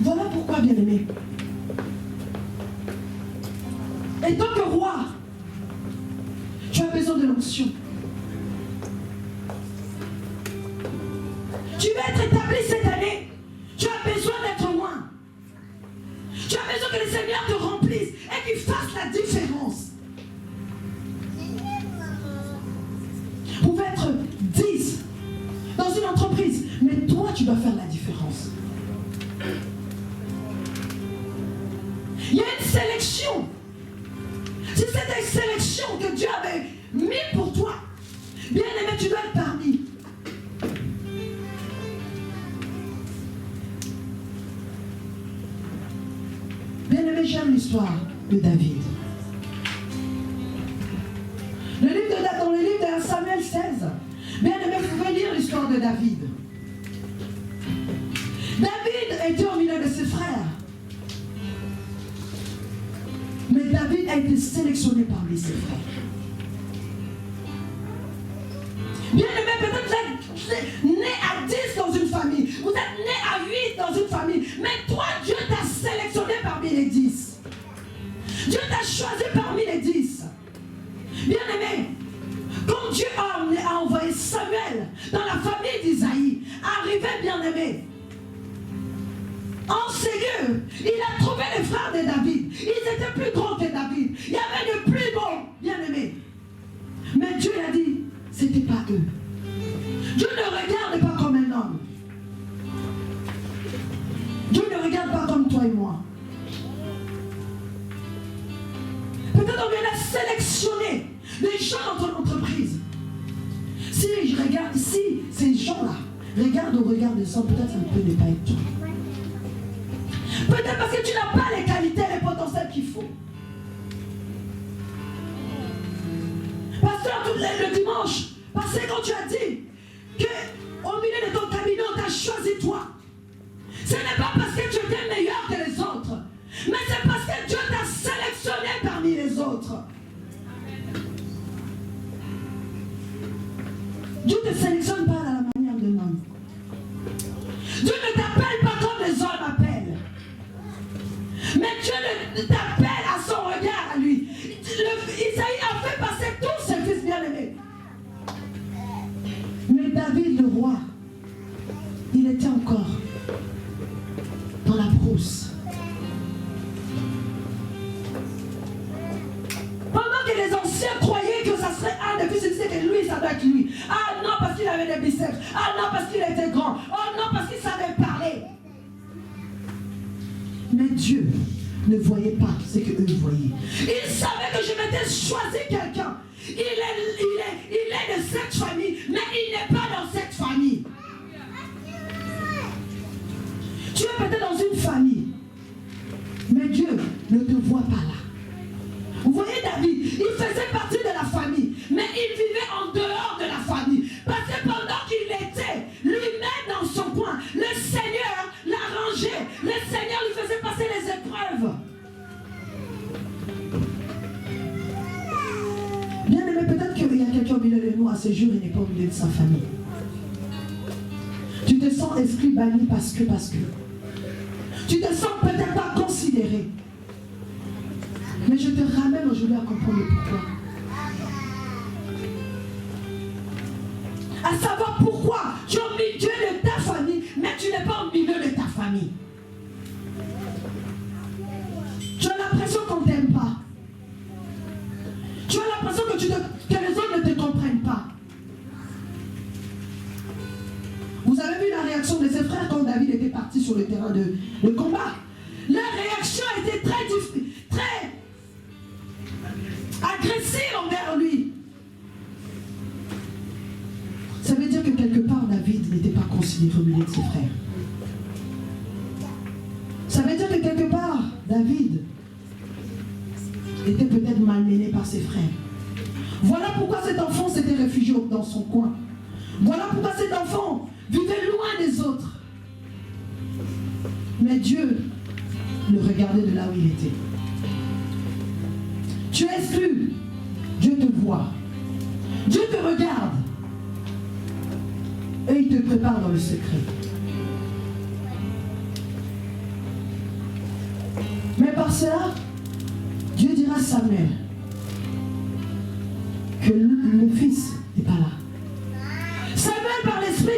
Voilà pourquoi, bien-aimé, et tant que roi, tu as besoin de l'onction. Tu vas être établi cette année. Tu as besoin d'être loin. Tu as besoin que le Seigneur te remplisse et qu'il fasse la différence. Vous pouvez être 10 dans une entreprise, mais toi, tu dois faire la différence. Il y a une sélection. C'est cette sélection que Dieu avait mis pour toi. Bien-aimé, tu dois être parmi. Bien-aimé, j'aime l'histoire de David. Dans le livre de Samuel 16, bien-aimé, vous pouvez lire l'histoire de David. David était au milieu de ses frères. Mais David a été sélectionné parmi ses frères. Bien-aimé, peut-être vous êtes né à 10 dans une famille. Vous êtes né à 8 dans une famille. Mais toi, Dieu t'a sélectionné parmi les 10. Dieu t'a choisi parmi les 10. Bien-aimé, quand Dieu a envoyé Samuel dans la famille d'Isaïe, arrivé bien-aimé, en Seigneur, il a trouvé les frères de David. Ils étaient plus grands que David. Il y avait de plus bons, bien-aimés. Mais Dieu a dit, c'était pas eux. Dieu ne regarde pas comme un homme. Dieu ne regarde pas comme toi et moi. Peut-être on vient sélectionner les gens dans ton entreprise. Si je regarde, si ces gens-là regardent au regard des hommes, peut-être ça ne peut ne pas être toi. Peut-être parce que tu n'as pas les qualités, les potentiels qu'il faut. Pasteur, le dimanche, parce que quand tu as dit qu'au milieu de ton cabinet, on t'a choisi toi. Ce n'est pas parce que tu étais meilleur que les autres, mais c'est parce que Dieu t'a sélectionné parmi les autres. Dieu ne te sélectionne pas à la manière de l'homme. Dieu ne t'appelle pas comme les hommes appellent. dans la brousse. Pendant que les anciens croyaient que ça serait un des fils, ils disaient que lui, ça doit être lui. Ah non, parce qu'il avait des biceps. Ah non, parce qu'il était grand. Oh non, parce qu'il savait parler. Mais Dieu ne voyait pas ce qu'eux voyaient. Il savait que je m'étais choisi quelqu'un. Il est de cette famille, mais il n'est pas dans cette famille. Tu es peut-être dans une famille, mais Dieu ne te voit pas là. Vous voyez David, il faisait partie de la famille, mais il vivait en dehors de la famille. Parce que pendant qu'il était lui-même dans son coin, le Seigneur l'a rangé. Le Seigneur lui faisait passer les épreuves. Bien aimé, peut-être qu'il y a quelqu'un au milieu de nous à ce jour, il n'est pas au milieu de sa famille. Tu te sens exclu, banni parce que. Tu te sens peut-être pas considéré. Mais je te ramène aujourd'hui à comprendre pourquoi. À savoir pourquoi tu es au milieu de ta famille, mais tu n'es pas au milieu de ta famille. Tu as l'impression qu'on ne t'aime pas. Tu as l'impression que les autres ne te comprennent pas. Vous avez vu la réaction de ses frères quand David était parti sur le terrain de combat. Leur réaction était très agressive envers lui. Ça veut dire que quelque part David n'était pas considéré au milieu de ses frères. Ça veut dire que quelque part David était peut-être malmené par ses frères. Voilà pourquoi cet enfant s'était réfugié dans son coin. Voilà pourquoi cet enfant vivait loin des autres. Mais Dieu le regardait de là où il était. Tu es exclu. Dieu te voit. Dieu te regarde. Et il te prépare dans le secret. Mais par cela, Dieu dira à Samuel que le fils n'est pas là. Samuel, par l'esprit,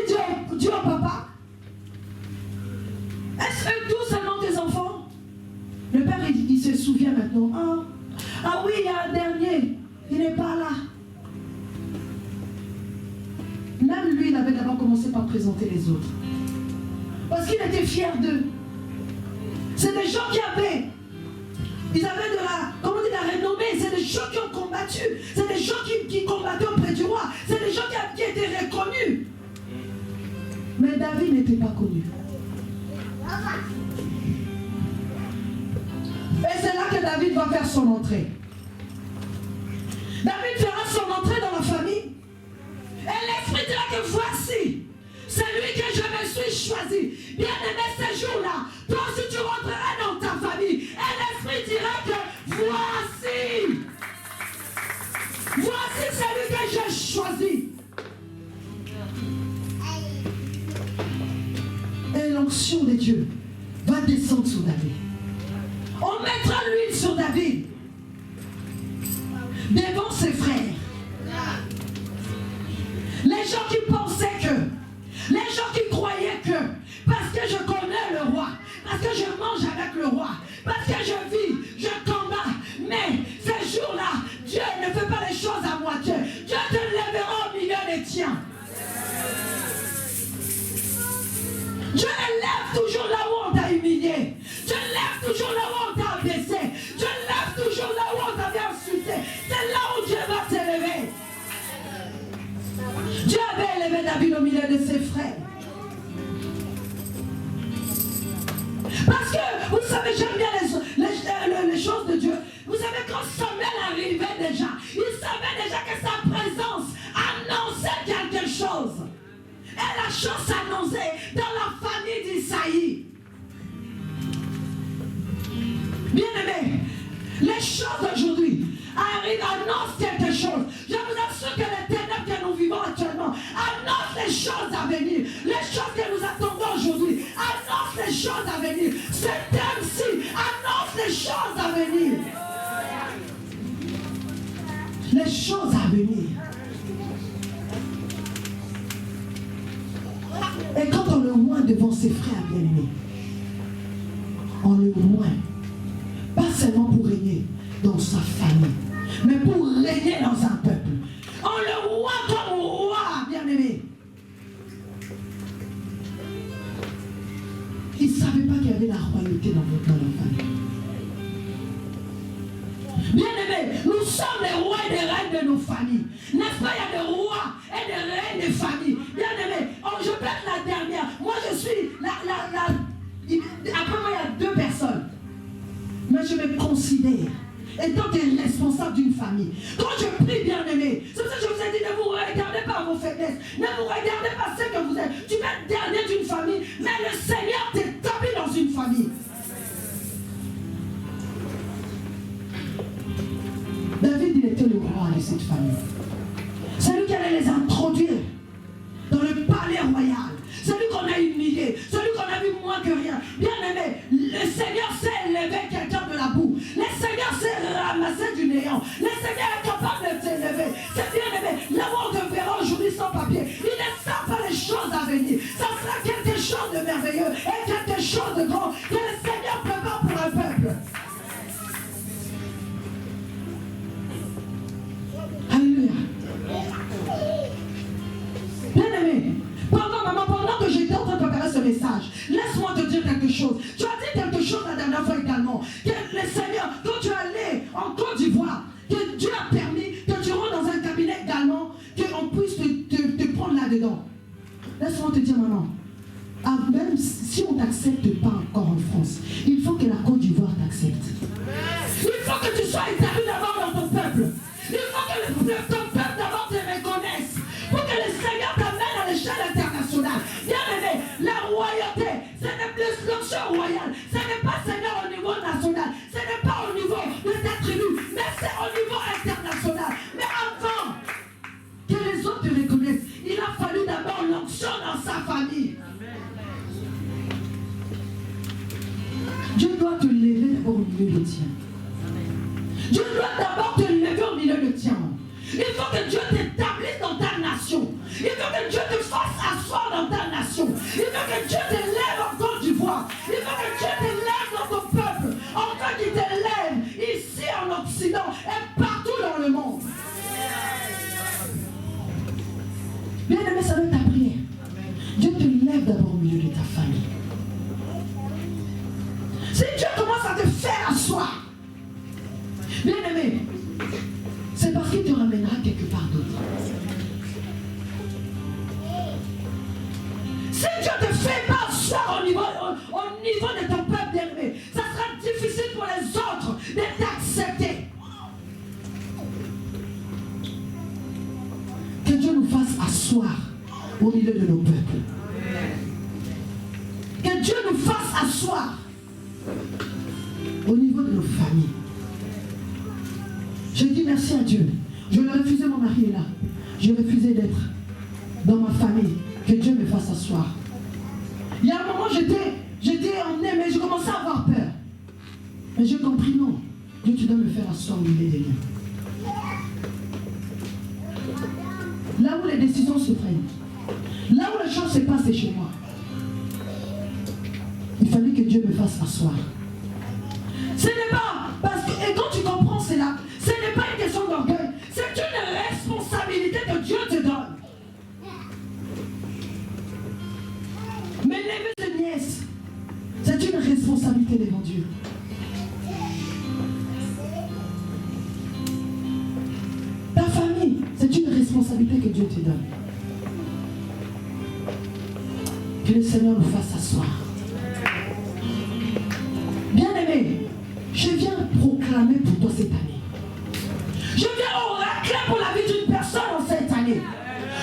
dit au papa, est-ce que tous seulement tes enfants? Le père, il se souvient maintenant. Ah oui, il y a un dernier, il n'est pas là. Même lui, il avait d'abord commencé par présenter les autres. Parce qu'il était fier d'eux. C'est des gens qui avaient, ils avaient de la renommée, c'est des gens qui ont combattu, c'est des gens qui combattaient auprès du roi, c'est des gens qui étaient reconnus. Mais David n'était pas connu. Et c'est là que David va faire son entrée. David fera son entrée dans la famille. Et l'Esprit dira que voici, c'est lui que je me suis choisi. Bien aimé, ces jours-là, toi aussi tu rentreras dans ta famille. Et l'Esprit dira que voici, celui que j'ai choisi. Et l'onction de Dieu va descendre sur David. On mettra l'huile sur David devant ses frères. Les gens qui pensaient que, les gens qui croyaient que, parce que je connais le roi, parce que je mange avec le roi, parce que je vis, je combats, mais ces jours-là, Dieu ne fait pas les choses à moitié. Dieu te lèvera au milieu des tiens. Dieu lève toujours là où on t'a humilié. Dieu lève toujours là où on t'a abaissé. Dieu lève toujours là où on t'avait insulté. C'est là où Dieu va s'élever. Dieu avait élevé David au milieu de ses frères. Parce que, vous savez, j'aime bien les choses de Dieu. Vous savez, quand Samuel arrivait déjà, il savait déjà que sa présence annonçait quelque chose. Et la chose s'annonçait dans la famille d'Isaïe. Bien aimé, les choses d'aujourd'hui annoncent quelque chose. Je vous assure que les ténèbres que nous vivons actuellement annoncent les choses à venir. Les choses que nous attendons aujourd'hui annoncent les choses à venir. Ce thème-ci annonce les choses à venir. Les choses à venir. Et quand on le voit devant ses frères bien-aimés, le roi, pas seulement pour régner dans sa famille, mais pour régner dans un peuple. On le roi comme roi, bien-aimé. Ils ne savaient pas qu'il y avait la royauté dans leur famille. Bien-aimés, nous sommes les rois et les reines de nos familles. N'est-ce pas, il y a des rois et des reines des familles. Bien-aimés, je peux être la dernière. Moi, je suis après moi, il y a 2 personnes. Mais je me considère étant responsable d'une famille. Quand je prie, bien-aimé, c'est pour ça que je vous ai dit, ne vous regardez pas à vos faiblesses. Ne vous regardez pas ce que vous êtes. Tu peux être dernier d'une famille, mais le Seigneur t'établit dans une famille. David, il était le roi de cette famille. C'est lui qui allait les introduire dans le palais royal. C'est lui qu'on a humilié. C'est lui qu'on a vu moins que rien. Bien-aimé, le Seigneur sait élever quelqu'un de la boue. Le Seigneur sait ramasser du néant. Le Seigneur est capable de t'élever. C'est bien-aimé. Là où on te verra aujourd'hui sans papier, il ne sait pas les choses à venir. Ça sera quelque chose de merveilleux et quelque chose de grand que le Seigneur prépare pour un peuple. Alléluia. Bien-aimé, pendant que j'étais en train de préparer ce message, laisse-moi te dire quelque chose. Tu as dit quelque chose la dernière fois également. Que le Seigneur, quand tu es allé en Côte d'Ivoire, que Dieu a permis que tu rentres dans un cabinet également, qu'on puisse te prendre là-dedans. Laisse-moi te dire maintenant, même si on ne t'accepte pas encore en France, il faut que la Côte d'Ivoire t'accepte. Il faut que tu sois établi d'abord dans ton peuple. Il faut que ton peuple d'abord te reconnaisse. Pour que le Seigneur t'amène à l'échelle internationale. Bien-aimé, la royauté, ce n'est plus l'onction royale. Ce n'est pas Seigneur au niveau national. Ce n'est pas au niveau de ta tribu. Mais c'est au niveau international. Mais avant que les autres te reconnaissent, il a fallu d'abord l'onction dans sa famille. Dieu doit te lever d'abord au milieu de tien. Dieu doit d'abord te lever au milieu de tien. Il faut que Dieu t'établisse dans ta nation. Il faut que Dieu te fasse asseoir dans ta nation. Il faut que Dieu te lève en Côte d'Ivoire. Il faut que Dieu te lève dans ton peuple. Enfin qu'il te lève ici en Occident et partout dans le monde. Bien-aimé, ça doit être ta prière. Dieu te lève d'abord au milieu de ta famille. Si Dieu commence à te faire asseoir, bien-aimé, c'est parce qu'il te ramènera quelque part d'autre. Si Dieu ne te fait pas asseoir au niveau de ton peuple, bien-aimé, ça sera difficile pour les autres de t'accepter. Que Dieu nous fasse asseoir au milieu de nos peuples. Que Dieu nous fasse asseoir au niveau de nos familles. Je dis merci à Dieu. Je l'ai refusé, mon mari est là. J'ai refusé d'être dans ma famille. Que Dieu me fasse asseoir. Il y a un moment, j'étais emmenée, mais je commençais à avoir peur. Mais j'ai compris, non. Dieu, tu dois me faire asseoir au milieu des liens. Là où les décisions se prennent. Là où les choses se passent, c'est chez moi. Il fallait que Dieu me fasse asseoir. Ce n'est pas parce que, et quand tu comprends cela, ce n'est pas une question d'orgueil, c'est une responsabilité que Dieu te donne. Mais l'élever de nièce, c'est une responsabilité devant Dieu. Ta famille, c'est une responsabilité que Dieu te donne. Que le Seigneur nous fasse asseoir. Bien-aimé, je viens proclamer pour toi cette année. Je viens oracler pour la vie d'une personne en cette année.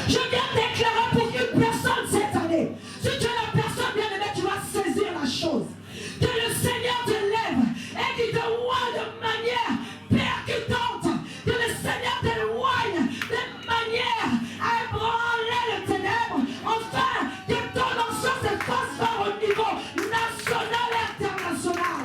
Je viens déclarer pour une personne cette année. Si tu es la personne bien-aimée, tu vas saisir la chose. Que le Seigneur te lève et qu'il te voie de manière percutante. Que le Seigneur te voie de manière à ébranler les ténèbres. Enfin, que ton onction se fasse voir au niveau national et international.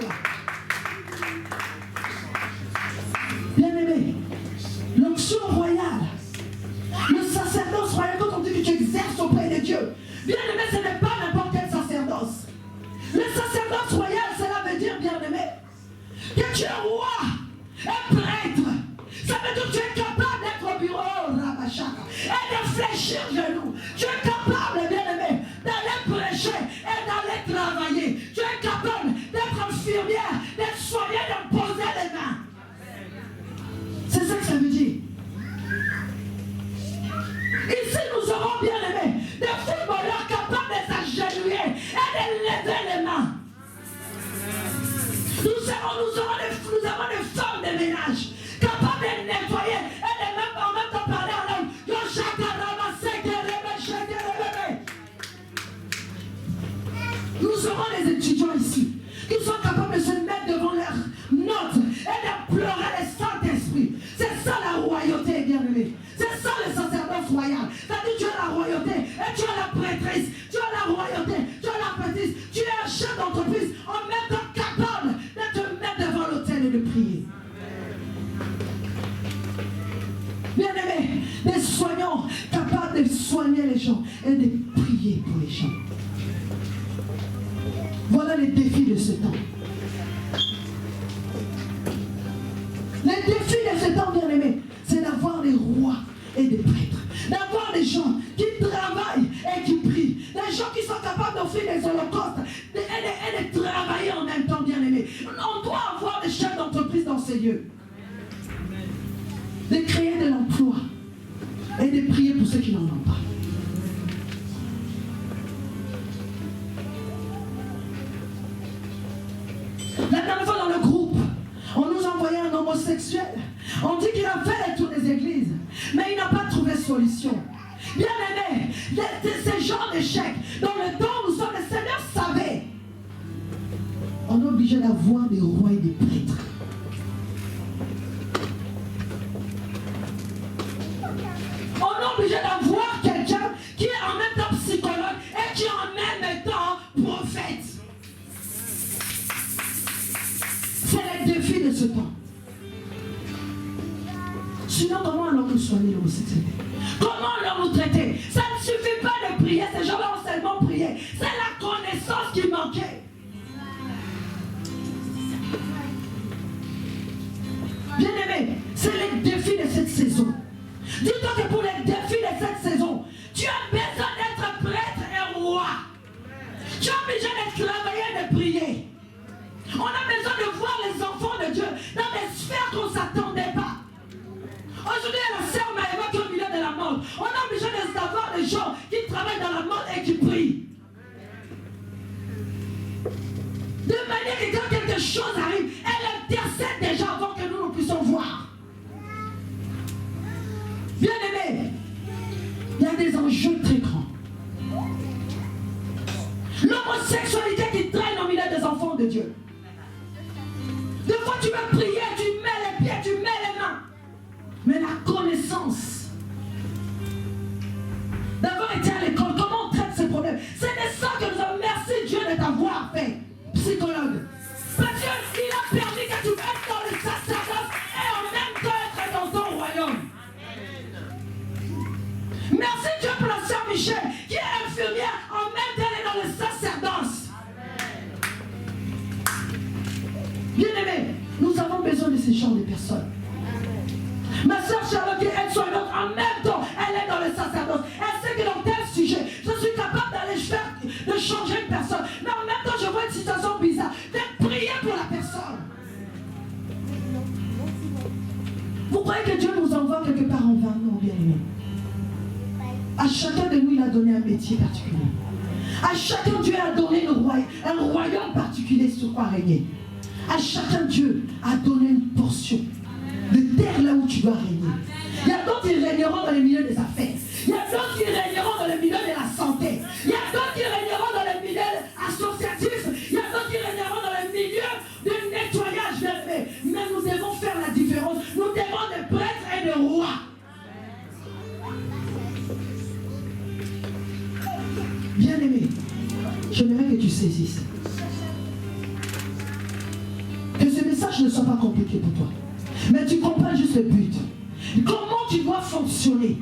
nous avons des femmes de ménage capables de nettoyer et de même en même temps parler à l'homme. Nous aurons des étudiants ici qui sont capables de se mettre devant leurs notes et de pleurer le Saint-Esprit. C'est ça la royauté, bien-aimé. C'est ça le sacerdoce royal. C'est-à-dire tu as la royauté et tu as la prêtrise. Tu as la royauté, tu as la prêtrise. Tu es un chef d'entreprise en même temps capable de te mettre devant l'autel et de prier. Bien-aimé, des soignants capables de soigner les gens et de prier pour les gens. Voilà les défis de ce temps. Les défis de ce temps, bien-aimé, c'est d'avoir des rois et des prêtres. D'avoir des gens qui travaillent et qui prient. Des gens qui sont capables d'offrir des holocaustes et de travailler en même temps, bien-aimé. On doit avoir des chefs d'entreprise dans ces lieux. De créer de l'emploi et de prier pour ceux qui n'en ont pas. La dernière fois dans le groupe, on nous envoyait un homosexuel. On dit qu'il a fait le tour des églises, mais il n'a pas trouvé solution. Bien aimé, ces genres d'échecs, dans le temps où nous sommes, le Seigneur savait. On est obligé d'avoir des rois et des prêtres. On est obligé d'avoir quelqu'un qui est en même temps psychologue et qui est en même temps prophète. C'est le défi de ce temps. Sinon, comment allons nous soigner l'homosexualité? Comment allons nous traiter? Ça ne suffit pas de prier, ces gens-là ont seulement prié. C'est la connaissance qui manquait. Bien-aimé, c'est le défi de cette saison. Dis-toi que pour les défis de cette saison, tu as besoin d'être prêtre et roi. Tu as besoin de travailler et de prier. On a besoin de voir les enfants de Dieu dans des sphères qu'on ne s'attendait pas. Aujourd'hui, la sœur m'a évoqué au milieu de la mode. On a besoin d'avoir des gens qui travaillent dans la mode et qui prient. De manière que quand quelque chose arrive, elle intercède déjà avant que nous puissions voir. Bien aimé, il y a des enjeux très grands. L'homosexualité qui traîne au milieu des enfants de Dieu. Des fois tu veux prier, tu mets les pieds, tu mets les mains. Mais la connaissance d'avoir été à l'école, comment on traite ces problèmes, c'est de ça que nous avons. Merci Dieu de t'avoir fait psychologue. Parce qu'il a permis que tu mettes dans le sacerdoce et en même temps être dans ton royaume. Merci Dieu pour la sœur Michel qui est infirmière, en même temps elle est dans le sacerdoce. Bien-aimés, nous avons besoin de ces genres de personnes. Ma soeur Charlotte qui est soignante, en même temps, elle est dans le sacerdoce. Elle sait que dans tel sujet, je suis capable d'aller faire, de changer une personne. Mais en même temps, je vois une situation bizarre. De prier pour la personne. Vous croyez que Dieu nous envoie quelque part en vain? Non, bien aimé. À chacun de nous, il a donné un métier particulier. À chacun, Dieu a donné un royaume particulier sur quoi régner. À chacun, Dieu a donné une portion de terre là où tu dois régner. Il y a d'autres qui régneront dans le milieu des affaires. Il y a d'autres qui régneront dans le milieu de la santé. Il y a d'autres qui régneront dans le milieu associatif. Il y a d'autres qui régneront dans le milieu du nettoyage. Mais nous devons faire la différence. Nous devons des prêtres et des rois. Bien-aimé, j'aimerais que tu saisisses. Que ce message ne soit pas compliqué pour toi. Mais tu comprends juste le but. Comment tu dois fonctionner.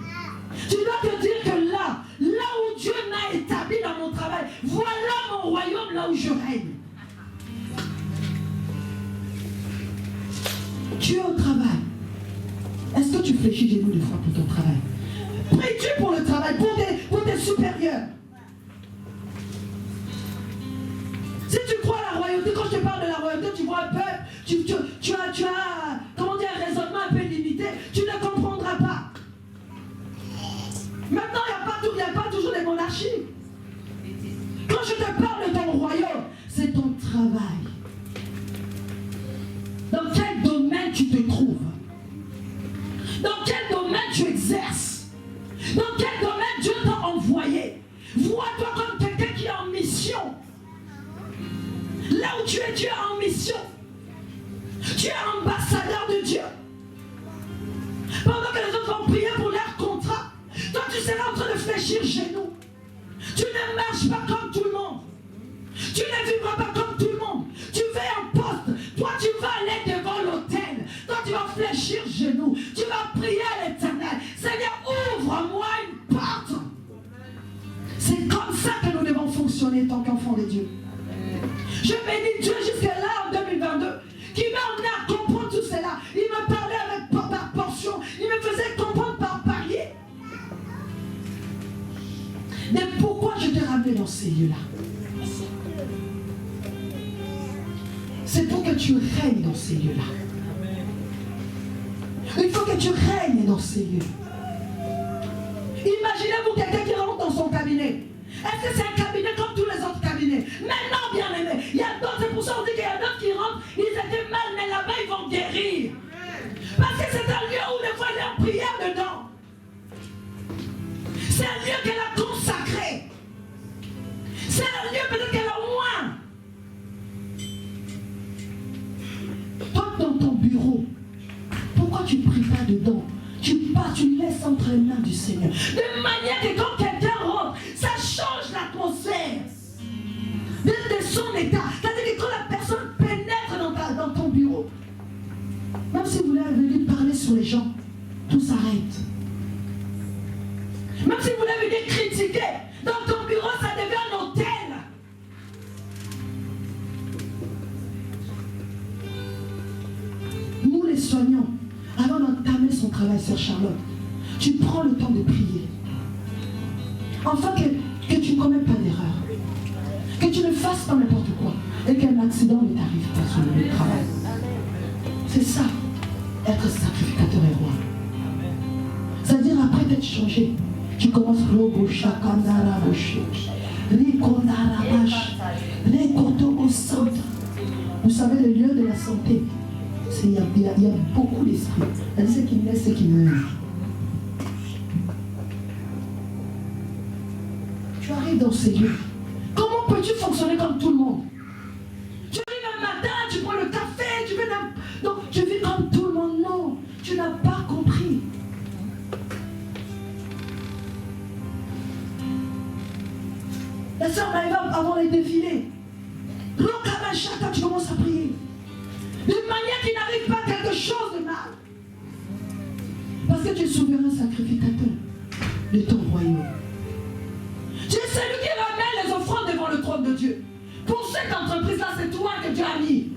Tu dois te dire que là où Dieu m'a établi dans mon travail, voilà mon royaume, là où je règne. Tu es au travail. Est-ce que tu fléchis les genoux des fois pour ton travail? Pries-tu pour le travail, pour tes supérieurs? Si tu crois à la royauté, quand je te parle de la royauté, tu vois un peuple, tu as comment dire, un raisonnement un peu limité, tu ne comprendras pas. Maintenant, il n'y a pas toujours des monarchies. Quand je te parle de ton royaume, c'est ton travail. domaine tu te trouves? Dans quel domaine tu exerces? Dans quel domaine Dieu t'a envoyé? Vois-toi comme quelqu'un qui est en mission. Là où tu es, Dieu est en mission. Tu es ambassadeur de Dieu. Pendant que les autres vont prier pour leur contrat, toi tu seras en train de fléchir genoux. Tu ne marches pas comme tout le monde. Tu ne vivras pas comme tout le monde. Tu fais un poste. Toi tu vas aller devant l'autel. Toi tu vas fléchir genoux. Tu vas prier à l'Éternel. Seigneur, ouvre-moi une porte. C'est comme ça que nous devons fonctionner en tant qu'enfants de Dieu. Je bénis Dieu jusqu'à là en 2022 qui m'a emmené à comprendre tout cela. Il me parlait avec par portion. Il me faisait comprendre par palier. Mais pourquoi je t'ai ramené dans ces lieux-là? C'est pour que tu règnes dans ces lieux-là. Il faut que tu règnes dans ces lieux. Imaginez-vous quelqu'un qui rentre dans son cabinet. Est-ce que c'est un cabinet comme tous les autres cabinets? Mais non, bien aimé. Il y a d'autres, c'est pour ça qu'on dit qu'il y a d'autres qui rentrent, ils étaient mal, mais là-bas ils vont guérir. Parce que c'est un lieu où des fois il y a une prière dedans. C'est un lieu qu'elle a consacré. C'est un lieu peut-être qu'elle a moins. Toi dans ton bureau, pourquoi tu ne pries pas dedans? Tu pars, tu laisses entre les mains du Seigneur. De manière que quand quelqu'un rentre, ça change l'atmosphère de son état. C'est-à-dire que quand la personne pénètre dans ton bureau, même si vous voulez venir parler sur les gens, tout s'arrête. Même si vous voulez venir critiquer, dans ton bureau, ça devient un hôtel. Nous les soignants, avant d'entamer son travail sur Charlotte, tu prends le temps de prier. Enfin que tu ne commets pas d'erreur. Que tu ne fasses pas n'importe quoi. Et qu'un accident ne t'arrive pas sur le travail. C'est ça, être sacrificateur et roi. C'est-à-dire après t'être changé, tu commences vous savez, le lieu de la santé, il y a beaucoup d'esprit. Elle sait qui naît, c'est qui meurt. Tu arrives dans ces lieux. Comment peux-tu fonctionner comme tout le monde? Tu arrives un matin, tu prends le café, tu fais donc tu vis comme tout le monde. Non, tu n'as pas compris. La sœur Maëva, avant les défilés, quand tu commences à prier, d'une manière qui n'arrive pas quelque chose de mal. Parce que tu es souverain sacrificateur de ton royaume. Tu es celui qui ramène les offrandes devant le trône de Dieu. Pour cette entreprise-là, c'est toi que Dieu a mis.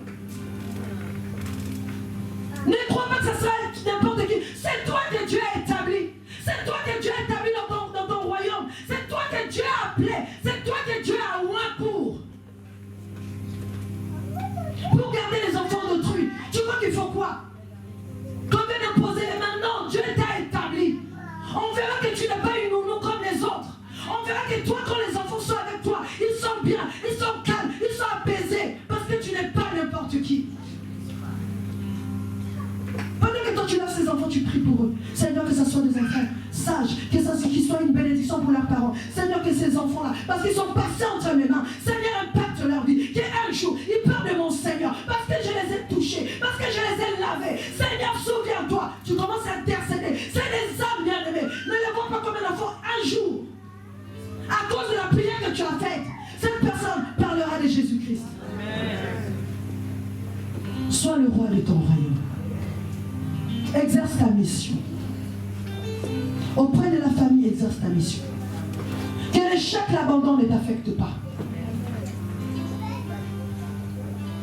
Ne crois pas que ce sera n'importe qui. C'est toi que Dieu a établi. C'est toi que Dieu a établi dans ton royaume. C'est toi que Dieu a appelé. C'est toi que Dieu a oint pour garder les enfants d'autrui. Tu vois qu'il faut quoi? Quand on vient d'imposer les mains, non, Dieu t'a établi. On verra que tu n'es pas une nounou comme les autres. On verra que toi, quand les enfants sont avec toi, ils sont bien, ils sont calmes, ils sont apaisés. Parce que tu n'es pas n'importe qui. Pendant que toi tu laves ces enfants, tu pries pour eux. Seigneur, que ce soit des enfants sages, que ce soit qu'ils soient une bénédiction pour leurs parents. Seigneur, que ces enfants-là, parce qu'ils sont passés entre mes mains, Seigneur, impacte leur vie. Qu'un jour, ils parlent de mon Seigneur, parce que je les ai touchés, parce que je les ai lavés. Seigneur, souviens-toi, tu commences à intercéder. C'est des âmes bien-aimées. Ne les vois pas comme un enfant un jour. À cause de la prière que tu as faite, cette personne parlera de Jésus-Christ. Sois le roi de ton royaume. Exerce ta mission. Auprès de la famille, exerce ta mission. Que l'échec, l'abandon ne t'affecte pas.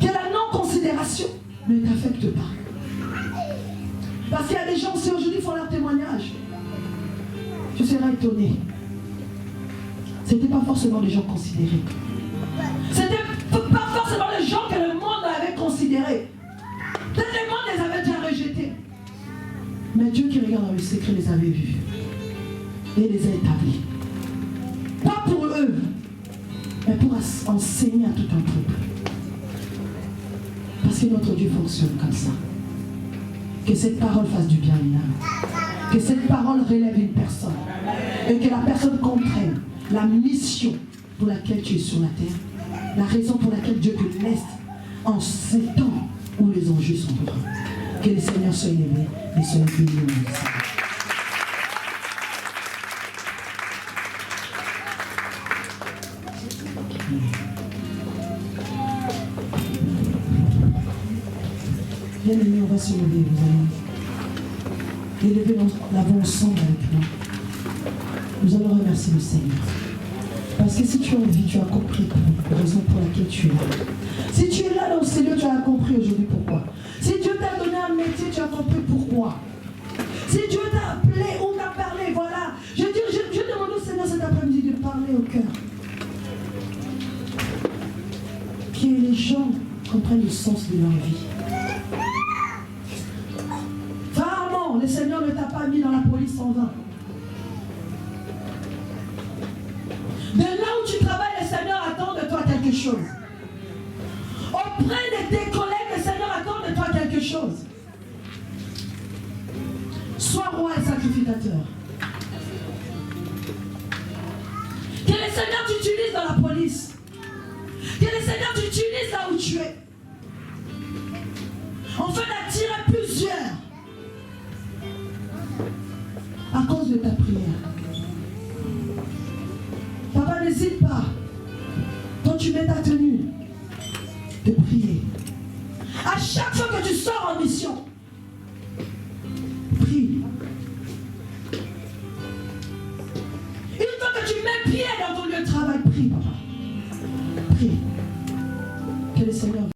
Que la non-considération ne t'affecte pas. Parce qu'il y a des gens, si aujourd'hui font leur témoignage, tu seras étonné. Ce n'était pas forcément des gens considérés. Ce n'était pas forcément les gens que le monde avait considérés. Peut-être le monde les avait déjà rejetés. Mais Dieu qui regarde dans le secret les avait vus. Et les a établis. Pas pour eux, mais pour enseigner à tout un peuple. Parce que notre Dieu fonctionne comme ça. Que cette parole fasse du bien à une âme. Que cette parole relève une personne. Et que la personne comprenne la mission pour laquelle tu es sur la terre. La raison pour laquelle Dieu te laisse en ces temps où les enjeux sont grands. Que le Seigneur soit élevé et soit béni au nom du Seigneur. Bien aimé, on va se lever, vous allez élever la voix ensemble avec moi. Nous allons remercier le Seigneur. Parce que si tu as envie, tu as compris la raison pour laquelle tu es là. Si tu es là dans ce lieu, tu as compris aujourd'hui pourquoi. Si Dieu t'a donné un métier, tu as compris pourquoi. Si Dieu t'a appelé ou t'a parlé, voilà. Je demande au Seigneur cet après-midi de parler au cœur. Que les gens comprennent le sens de leur vie. Rarement, le Seigneur ne t'a pas mis dans la police en vain. De là où tu travailles, le Seigneur attend de toi quelque chose. Auprès de tes collègues, le Seigneur attend de toi quelque chose. Sois roi et sacrificateur. Que le Seigneur t'utilise dans la police. Que le Seigneur t'utilise là où tu es. Afin d'attirer plusieurs. À cause de ta prière. Papa, n'hésite pas, quand tu mets ta tenue, de prier. À chaque fois que tu sors en mission, prie. Une fois que tu mets pied dans ton lieu de travail, prie, papa. Prie. Que le Seigneur